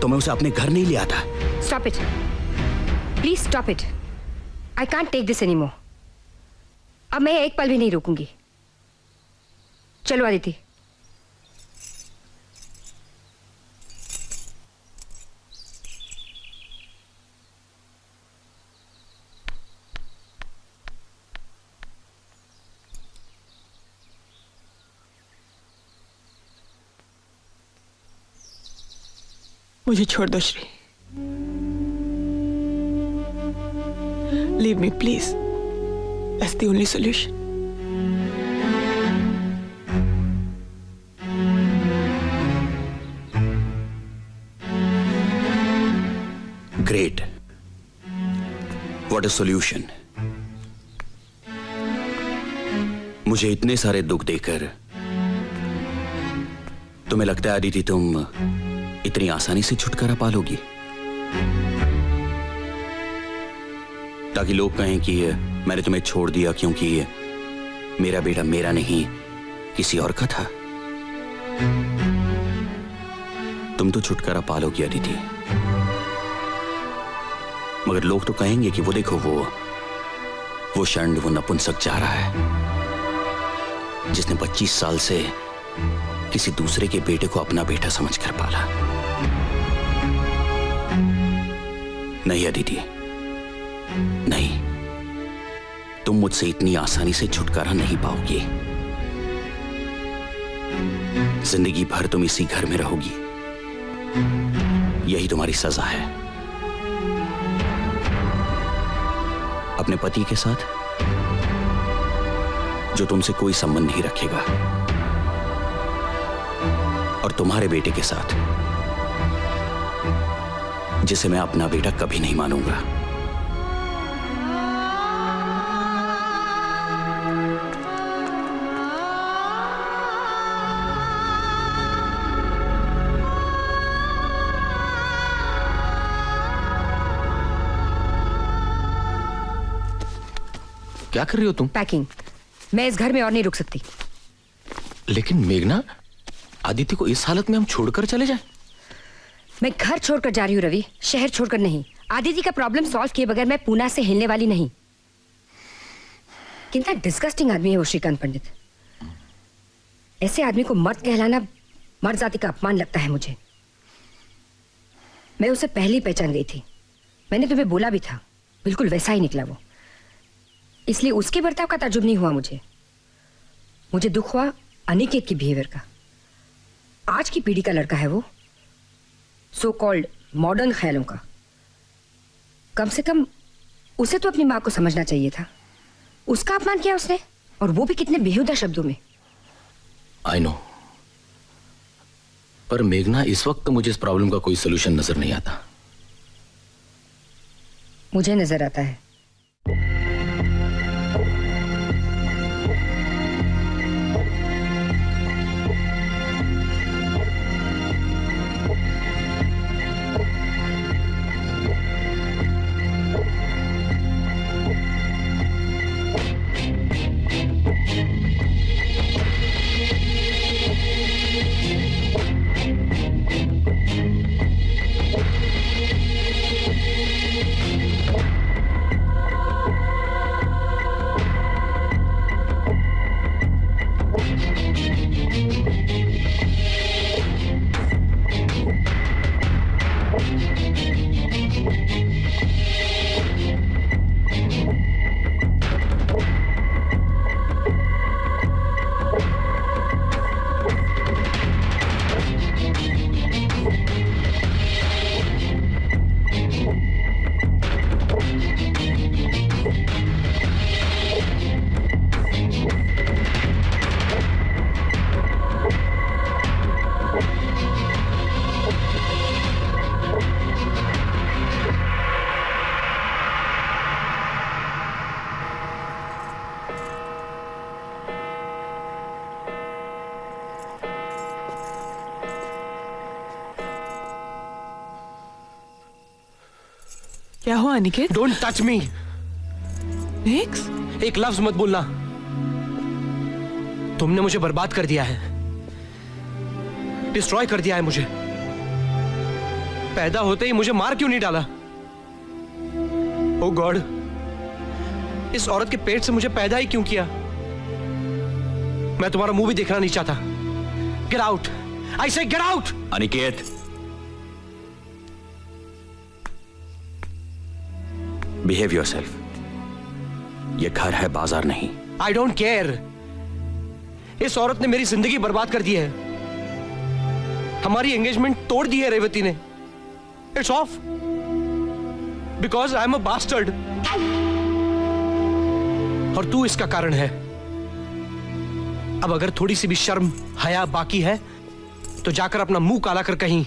तो मैं उसे अपने घर नहीं ले आता। Stop it, please stop it. I can't take this anymore. अब मैं एक पल भी नहीं रुकूंगी। चलो अदिति। मुझे छोड़ दो Shri. Leave me please. That's the only solution. Great. What a solution. मुझे इतने सारे दुख देकर तुम्हें लगता है अदिति तुम इतनी आसानी से छुटकारा पालोगी? ताकि लोग कहें कि मैंने तुम्हें छोड़ दिया क्योंकि मेरा बेटा मेरा नहीं किसी और का था। तुम तो छुटकारा पालोगी अदिति, मगर लोग तो कहेंगे कि वो देखो वो षंड, वो नपुंसक जा रहा है जिसने 25 साल से किसी दूसरे के बेटे को अपना बेटा समझकर पाला। नहीं अदिति, नहीं, तुम मुझसे इतनी आसानी से छुटकारा नहीं पाओगी। जिंदगी भर तुम इसी घर में रहोगी। यही तुम्हारी सजा है। अपने पति के साथ जो तुमसे कोई संबंध नहीं रखेगा, और तुम्हारे बेटे के साथ जिसे मैं अपना बेटा कभी नहीं मानूंगा। क्या कर रही हो तुम? पैकिंग। मैं इस घर में और नहीं रुक सकती। लेकिन मेघना, आदित्य को इस हालत में हम छोड़कर चले जाएं? मैं घर छोड़कर जा रही हूँ रवि, शहर छोड़कर नहीं। आदित्य का प्रॉब्लम सॉल्व किए बगैर मैं पूना से हिलने वाली नहीं। कितना डिस्गस्टिंग आदमी है वो श्रीकांत पंडित। ऐसे आदमी को मर्द कहलाना मर्द जाति का अपमान लगता है मुझे। मैं उसे पहले ही पहचान गई थी। मैंने तुम्हें बोला भी था, बिल्कुल वैसा ही निकला वो। इसलिए उसके बर्ताव का ताज्जुब नहीं हुआ मुझे। मुझे दुख हुआ अनिकेत की बिहेवियर का। आज की पीढ़ी का लड़का है वो, सो कॉल्ड मॉडर्न ख्यालों का। कम से कम उसे तो अपनी माँ को समझना चाहिए था। उसका अपमान किया उसने, और वो भी कितने बेहुदा शब्दों में। आई नो, पर मेघना इस वक्त मुझे इस प्रॉब्लम का कोई सोल्यूशन नजर नहीं आता। मुझे नजर आता है। क्या हुआ Aniket? Don't touch me. Next एक लफ्ज मत बोलना। तुमने मुझे बर्बाद कर दिया है, डिस्ट्रॉय कर दिया है मुझे। पैदा होते ही मुझे मार क्यों नहीं डाला? ओ गॉड, इस औरत के पेट से मुझे पैदा ही क्यों किया? मैं तुम्हारा मुंह भी देखना नहीं चाहता। गेट आउट, आई से get out. Aniket, behave yourself. ये घर है, बाजार नहीं। I don't care. इस औरत ने मेरी जिंदगी बर्बाद कर दी है। हमारी एंगेजमेंट तोड़ दी है रेवती ने। It's off because I am a bastard. और तू इसका कारण है। अब अगर थोड़ी सी भी शर्म हया बाकी है तो जाकर अपना मुंह काला कर कहीं।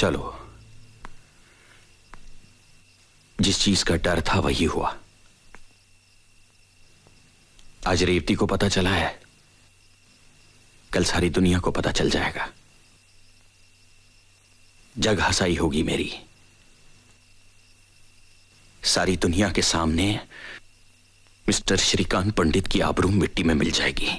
चलो, जिस चीज का डर था वही हुआ। आज रेवती को पता चला है, कल सारी दुनिया को पता चल जाएगा। जग हंसाई होगी मेरी। सारी दुनिया के सामने मिस्टर श्रीकांत पंडित की आबरू मिट्टी में मिल जाएगी।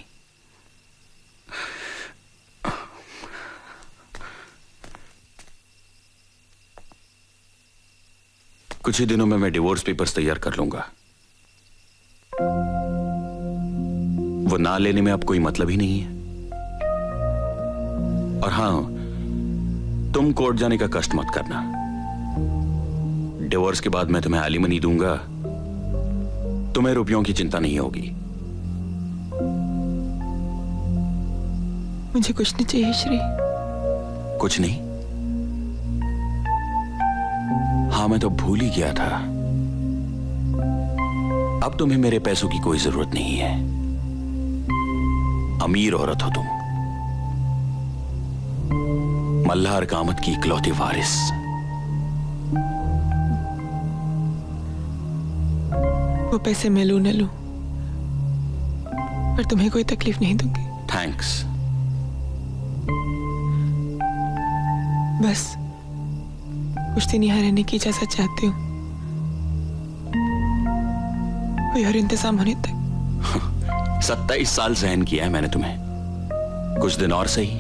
कुछ ही दिनों में मैं डिवोर्स पेपर्स तैयार कर लूंगा। वो ना लेने में अब कोई मतलब ही नहीं है। और हां, तुम कोर्ट जाने का कष्ट मत करना। डिवोर्स के बाद मैं तुम्हें एलिमनी दूंगा, तुम्हें रुपयों की चिंता नहीं होगी। मुझे कुछ नहीं चाहिए श्री। कुछ नहीं? हाँ, मैं तो भूल ही गया था। अब तुम्हें मेरे पैसों की कोई जरूरत नहीं है। अमीर औरत हो तुम, मल्हार कामत की इकलौती वारिस। वो पैसे मैं लूं न लूं, पर तुम्हें कोई तकलीफ नहीं दूंगी। थैंक्स। बस कुछ दिन यहाँ रहने की इजाजत चाहती हूँ, कोई और इंतजाम होने तक। 27 साल सहन किया है मैंने तुम्हें, कुछ दिन और सही।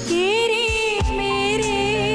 तेरे मेरे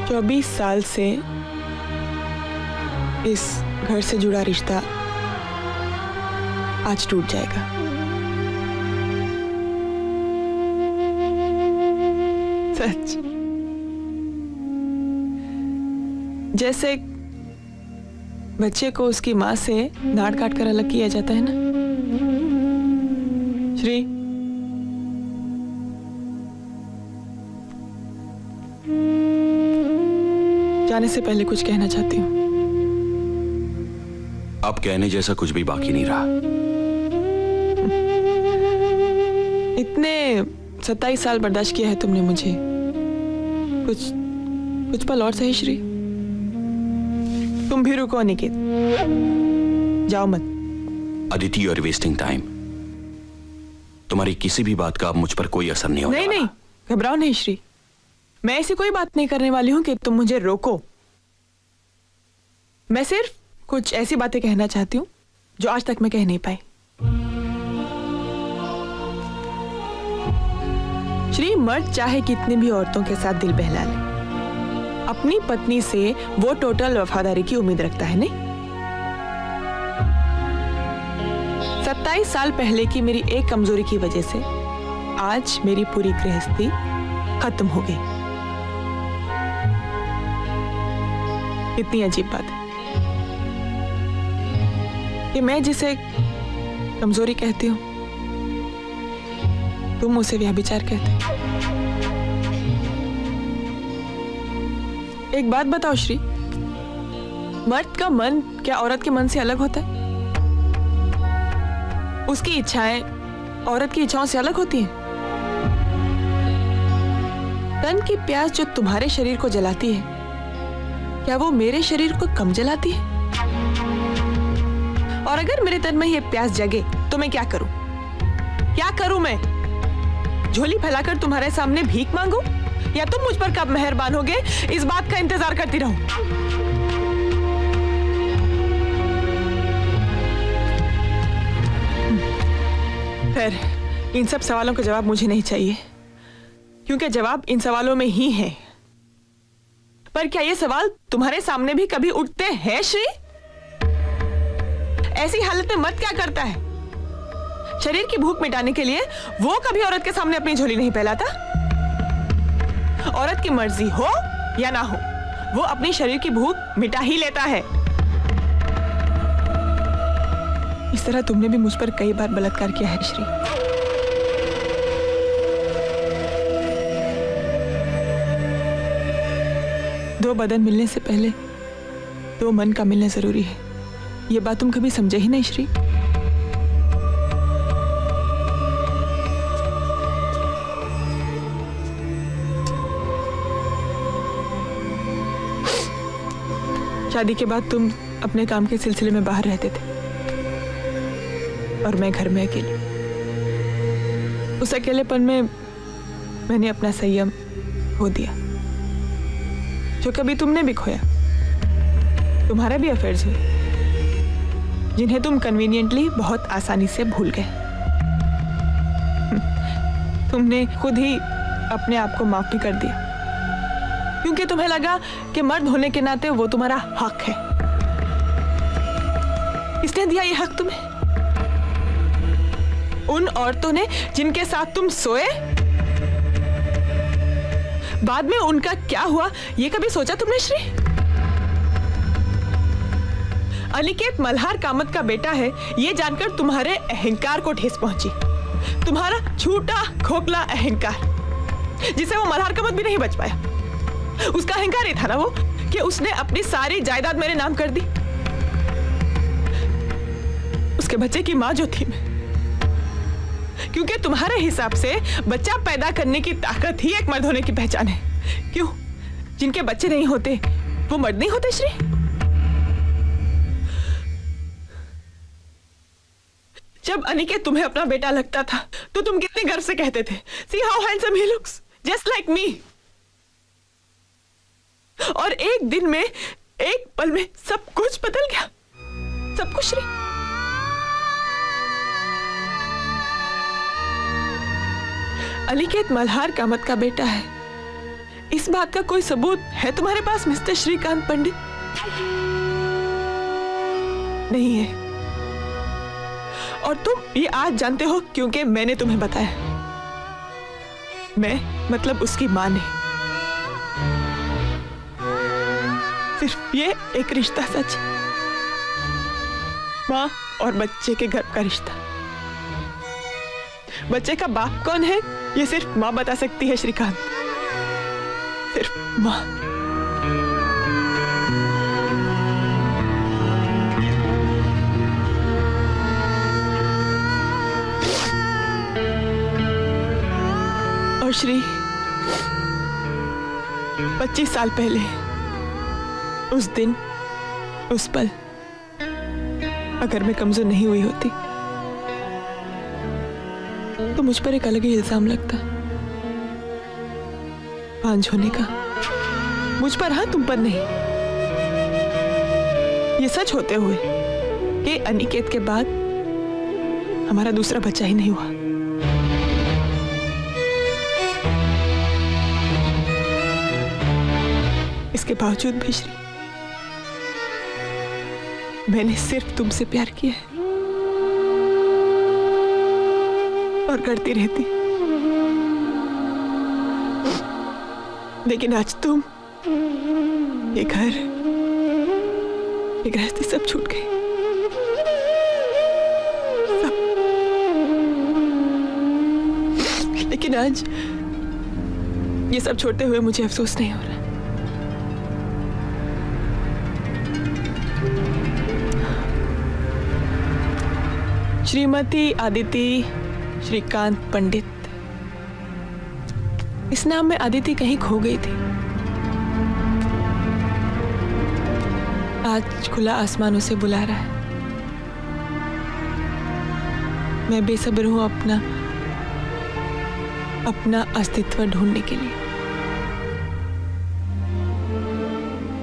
24 साल से इस घर से जुड़ा रिश्ता आज टूट जाएगा। सच। जैसे बच्चे को उसकी माँ से नाड़ काट कर अलग किया जाता है ना। श्री, जाने से पहले कुछ कहना चाहती हूँ। अब कहने जैसा कुछ भी बाकी नहीं रहा। इतने 27 साल बर्दाश्त किया है तुमने मुझे, कुछ पल और सही श्री। तुम भी रुको निकेत, जाओ मत। Aditi, you are wasting time. तुम्हारी किसी भी बात का अब मुझ पर कोई असर नहीं होने वाला। नहीं, घबराओ नहीं श्री। मैं ऐसी कोई बात नहीं करने वाली हूं कि तुम मुझे रोको। मैं सिर्फ कुछ ऐसी बातें कहना चाहती हूं जो आज तक मैं कह नहीं पाई। श्री, मर्द चाहे कितनी भी औरतों के साथ दिल बहला ले, अपनी पत्नी से वो टोटल वफादारी की उम्मीद रखता है नहीं। 27 साल पहले की मेरी एक कमजोरी की वजह से आज मेरी पूरी गृहस्थी खत्म हो गई। कितनी अजीब बात है कि मैं जिसे कमजोरी कहती हूं तुम उसे व्यभिचार कहते हो। एक बात बताओ श्री, मर्द का मन क्या औरत के मन से अलग होता है? उसकी इच्छाएं औरत की इच्छाओं से अलग होती हैं? तन की प्यास जो तुम्हारे शरीर को जलाती है, क्या वो मेरे शरीर को कम जलाती है? और अगर मेरे तन में ये प्यास जगे तो मैं क्या करूं? क्या करूं मैं? झोली फैलाकर तुम्हारे सामने भीख मांगू, या तुम मुझ पर कब मेहरबान होगे इस बात का इंतजार करती रहूं? खैर, इन सब सवालों का जवाब मुझे नहीं चाहिए, क्योंकि जवाब इन सवालों में ही है। पर क्या ये सवाल तुम्हारे सामने भी कभी उठते हैं श्री? ऐसी हालत में मर्द क्या करता है? शरीर की भूख मिटाने के लिए वो कभी औरत के सामने अपनी झोली नहीं फैलाता। औरत की मर्जी हो या ना हो, वो अपनी शरीर की भूख मिटा ही लेता है। इस तरह तुमने भी मुझ पर कई बार बलात्कार किया है श्री। दो बदन मिलने से पहले दो मन का मिलना जरूरी है। ये बात तुम कभी समझे ही नहीं श्री। शादी के बाद तुम अपने काम के सिलसिले में बाहर रहते थे और मैं घर में अकेली। उस अकेलेपन में मैंने अपना संयम खो दिया, जो कभी तुमने भी खोया। तुम्हारे भी अफेयर्स हुए जिन्हें तुम कन्वीनियंटली बहुत आसानी से भूल गए। तुमने खुद ही अपने आप को माफ भी कर दिया, क्योंकि तुम्हें लगा कि मर्द होने के नाते वो तुम्हारा हक है। किसने दिया ये हक तुम्हें? उन औरतों ने जिनके साथ तुम सोए, बाद में उनका क्या हुआ ये कभी सोचा तुमने श्री? अनिकेत मल्हार कामत का बेटा है ये जानकर तुम्हारे अहंकार को ठेस पहुंची। तुम्हारा झूठा खोखला अहंकार जिसे वो मल्हार कामत भी नहीं बच पाया। उसका अहंकार ये था ना वो कि उसने अपनी सारी जायदाद मेरे नाम कर दी। उसके बच्चे की मां जो थी मैं, क्योंकि तुम्हारे हिसाब से बच्चा पैदा करने की ताकत ही एक मर्द होने की पहचान है। क्यों? जिनके बच्चे नहीं होते वो मर्द नहीं होते श्री? जब अनिकेत तुम्हें अपना बेटा लगता था तो तुम कितने गर्व से कहते थे, See how handsome he looks, just like me। और एक दिन में, एक पल में सब कुछ बदल गया, सब कुछ श्री। अनिकेत मल्हार कामत का बेटा है, इस बात का कोई सबूत है तुम्हारे पास मिस्टर श्रीकांत पंडित? नहीं है। और तुम ये आज जानते हो क्योंकि मैंने तुम्हें बताया। मैं मतलब उसकी मां ने। सिर्फ ये एक रिश्ता सच, मां और बच्चे के गर्भ का रिश्ता। बच्चे का बाप कौन है ये सिर्फ मां बता सकती है श्रीकांत, सिर्फ मां। और श्री 25 साल पहले उस दिन, उस पल, अगर मैं कमजोर नहीं हुई होती तो मुझ पर एक अलग ही इल्जाम लगता, बांझ होने का। मुझ पर, हाँ, तुम पर नहीं। ये सच होते हुए कि अनिकेत के बाद हमारा दूसरा बच्चा ही नहीं हुआ। इसके बावजूद भी श्री, मैंने सिर्फ तुमसे प्यार किया है और करती रहती। लेकिन आज तुम, ये घर, ये गृहस्थी सब छूट गई, सब। लेकिन आज ये सब छोड़ते हुए मुझे अफसोस नहीं हो रहा। श्रीमती आदिति श्रीकांत पंडित, इस नाम में आदिति कहीं खो गई थी। आज खुला आसमान उसे बुला रहा है। मैं बेसब्र हूं अपना अस्तित्व ढूंढने के लिए।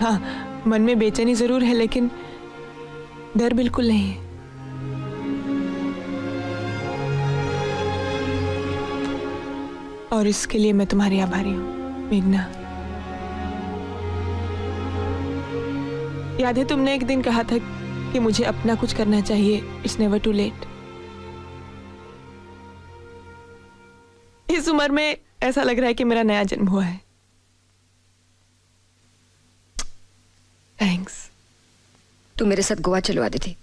हाँ, मन में बेचैनी जरूर है लेकिन डर बिल्कुल नहीं है। और इसके लिए मैं तुम्हारी आभारी हूं मेघना। याद है तुमने एक दिन कहा था कि मुझे अपना कुछ करना चाहिए, इट्स नेवर टू लेट। इस उम्र में ऐसा लग रहा है कि मेरा नया जन्म हुआ है। थैंक्स। तू मेरे साथ गोवा चलो आदिति।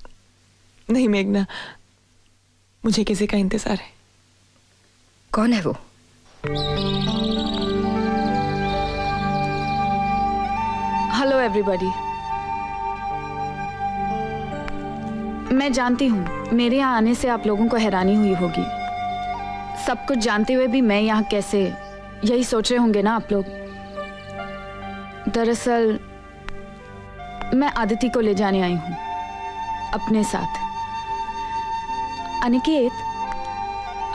नहीं मेघना, मुझे किसी का इंतजार है। कौन है वो? Hello everybody. मैं जानती हूँ मेरे यहाँ आने से आप लोगों को हैरानी हुई होगी। सब कुछ जानते हुए भी मैं यहाँ कैसे, यही सोच रहे होंगे ना आप लोग। दरअसल मैं आदिति को ले जाने आई हूँ अपने साथ। अनिकेत,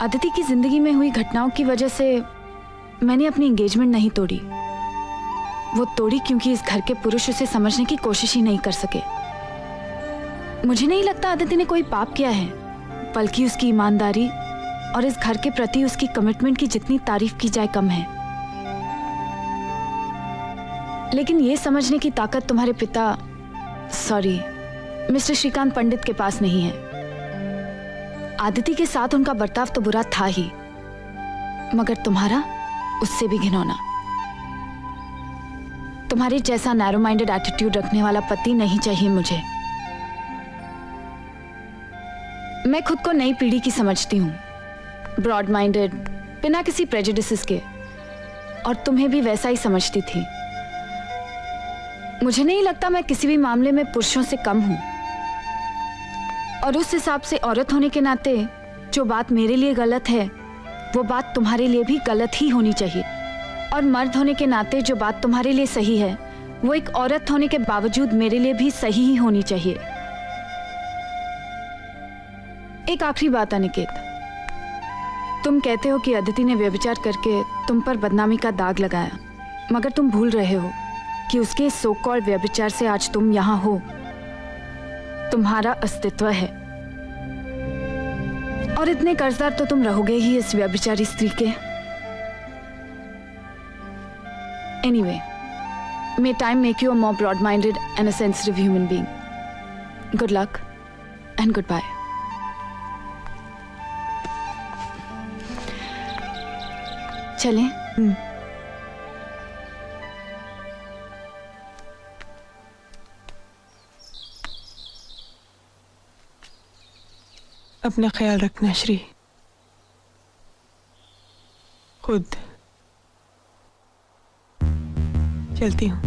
आदिति की जिंदगी में हुई घटनाओं की वजह से मैंने अपनी एंगेजमेंट नहीं तोड़ी। वो तोड़ी क्योंकि इस घर के पुरुष उसे समझने की कोशिश ही नहीं कर सके। मुझे नहीं लगता आदिति ने कोई पाप किया है, बल्कि उसकी ईमानदारी और इस घर के प्रति उसकी कमिटमेंट की जितनी तारीफ की जाए कम है। लेकिन ये समझने की ताकत तुम्हारे पिता, सॉरी, मिस्टर श्रीकांत पंडित के पास नहीं है। आदिति के साथ उनका बर्ताव तो बुरा था ही, मगर तुम्हारा उससे भी घिनौना। तुम्हारे जैसा नैरो माइंडेड एटीट्यूड रखने वाला पति नहीं चाहिए मुझे। मैं खुद को नई पीढ़ी की समझती हूँ, ब्रॉड माइंडेड, बिना किसी प्रेजुडिसेस के, और तुम्हें भी वैसा ही समझती थी। मुझे नहीं लगता मैं किसी भी मामले में पुरुषों से कम हूँ, और उस हिसाब से औरत होने के नाते जो बात मेरे लिए गलत है वो बात तुम्हारे लिए भी गलत ही होनी चाहिए, और मर्द होने के नाते जो बात तुम्हारे लिए सही है वो एक औरत होने के बावजूद मेरे लिए भी सही ही होनी चाहिए। एक आखिरी बात अनिकेत, तुम कहते हो कि अदिति ने व्यभिचार करके तुम पर बदनामी का दाग लगाया, मगर तुम भूल रहे हो कि उसके सो कॉल्ड व्यभिचार से आज तुम यहाँ हो, तुम्हारा अस्तित्व है, और इतने कर्जदार तो तुम रहोगे ही इस व्यभिचारी स्त्री के। Anyway, may time make you a more broad-minded and a sensitive human being. Good luck and goodbye. चलें? अपना ख्याल रखना श्री, खुद। चलती हूँ।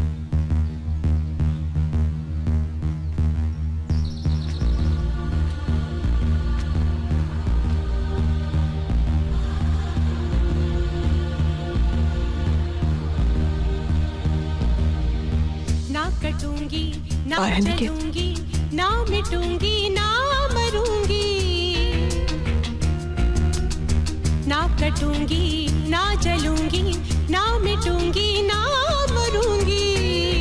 ना कटूंगी, ना आया निकेत। चलूंगी, ना मिटूंगी, ना मरूंगी, ना कटूंगी, ना जलूंगी, ना मिटूंगी, ना मरूंगी।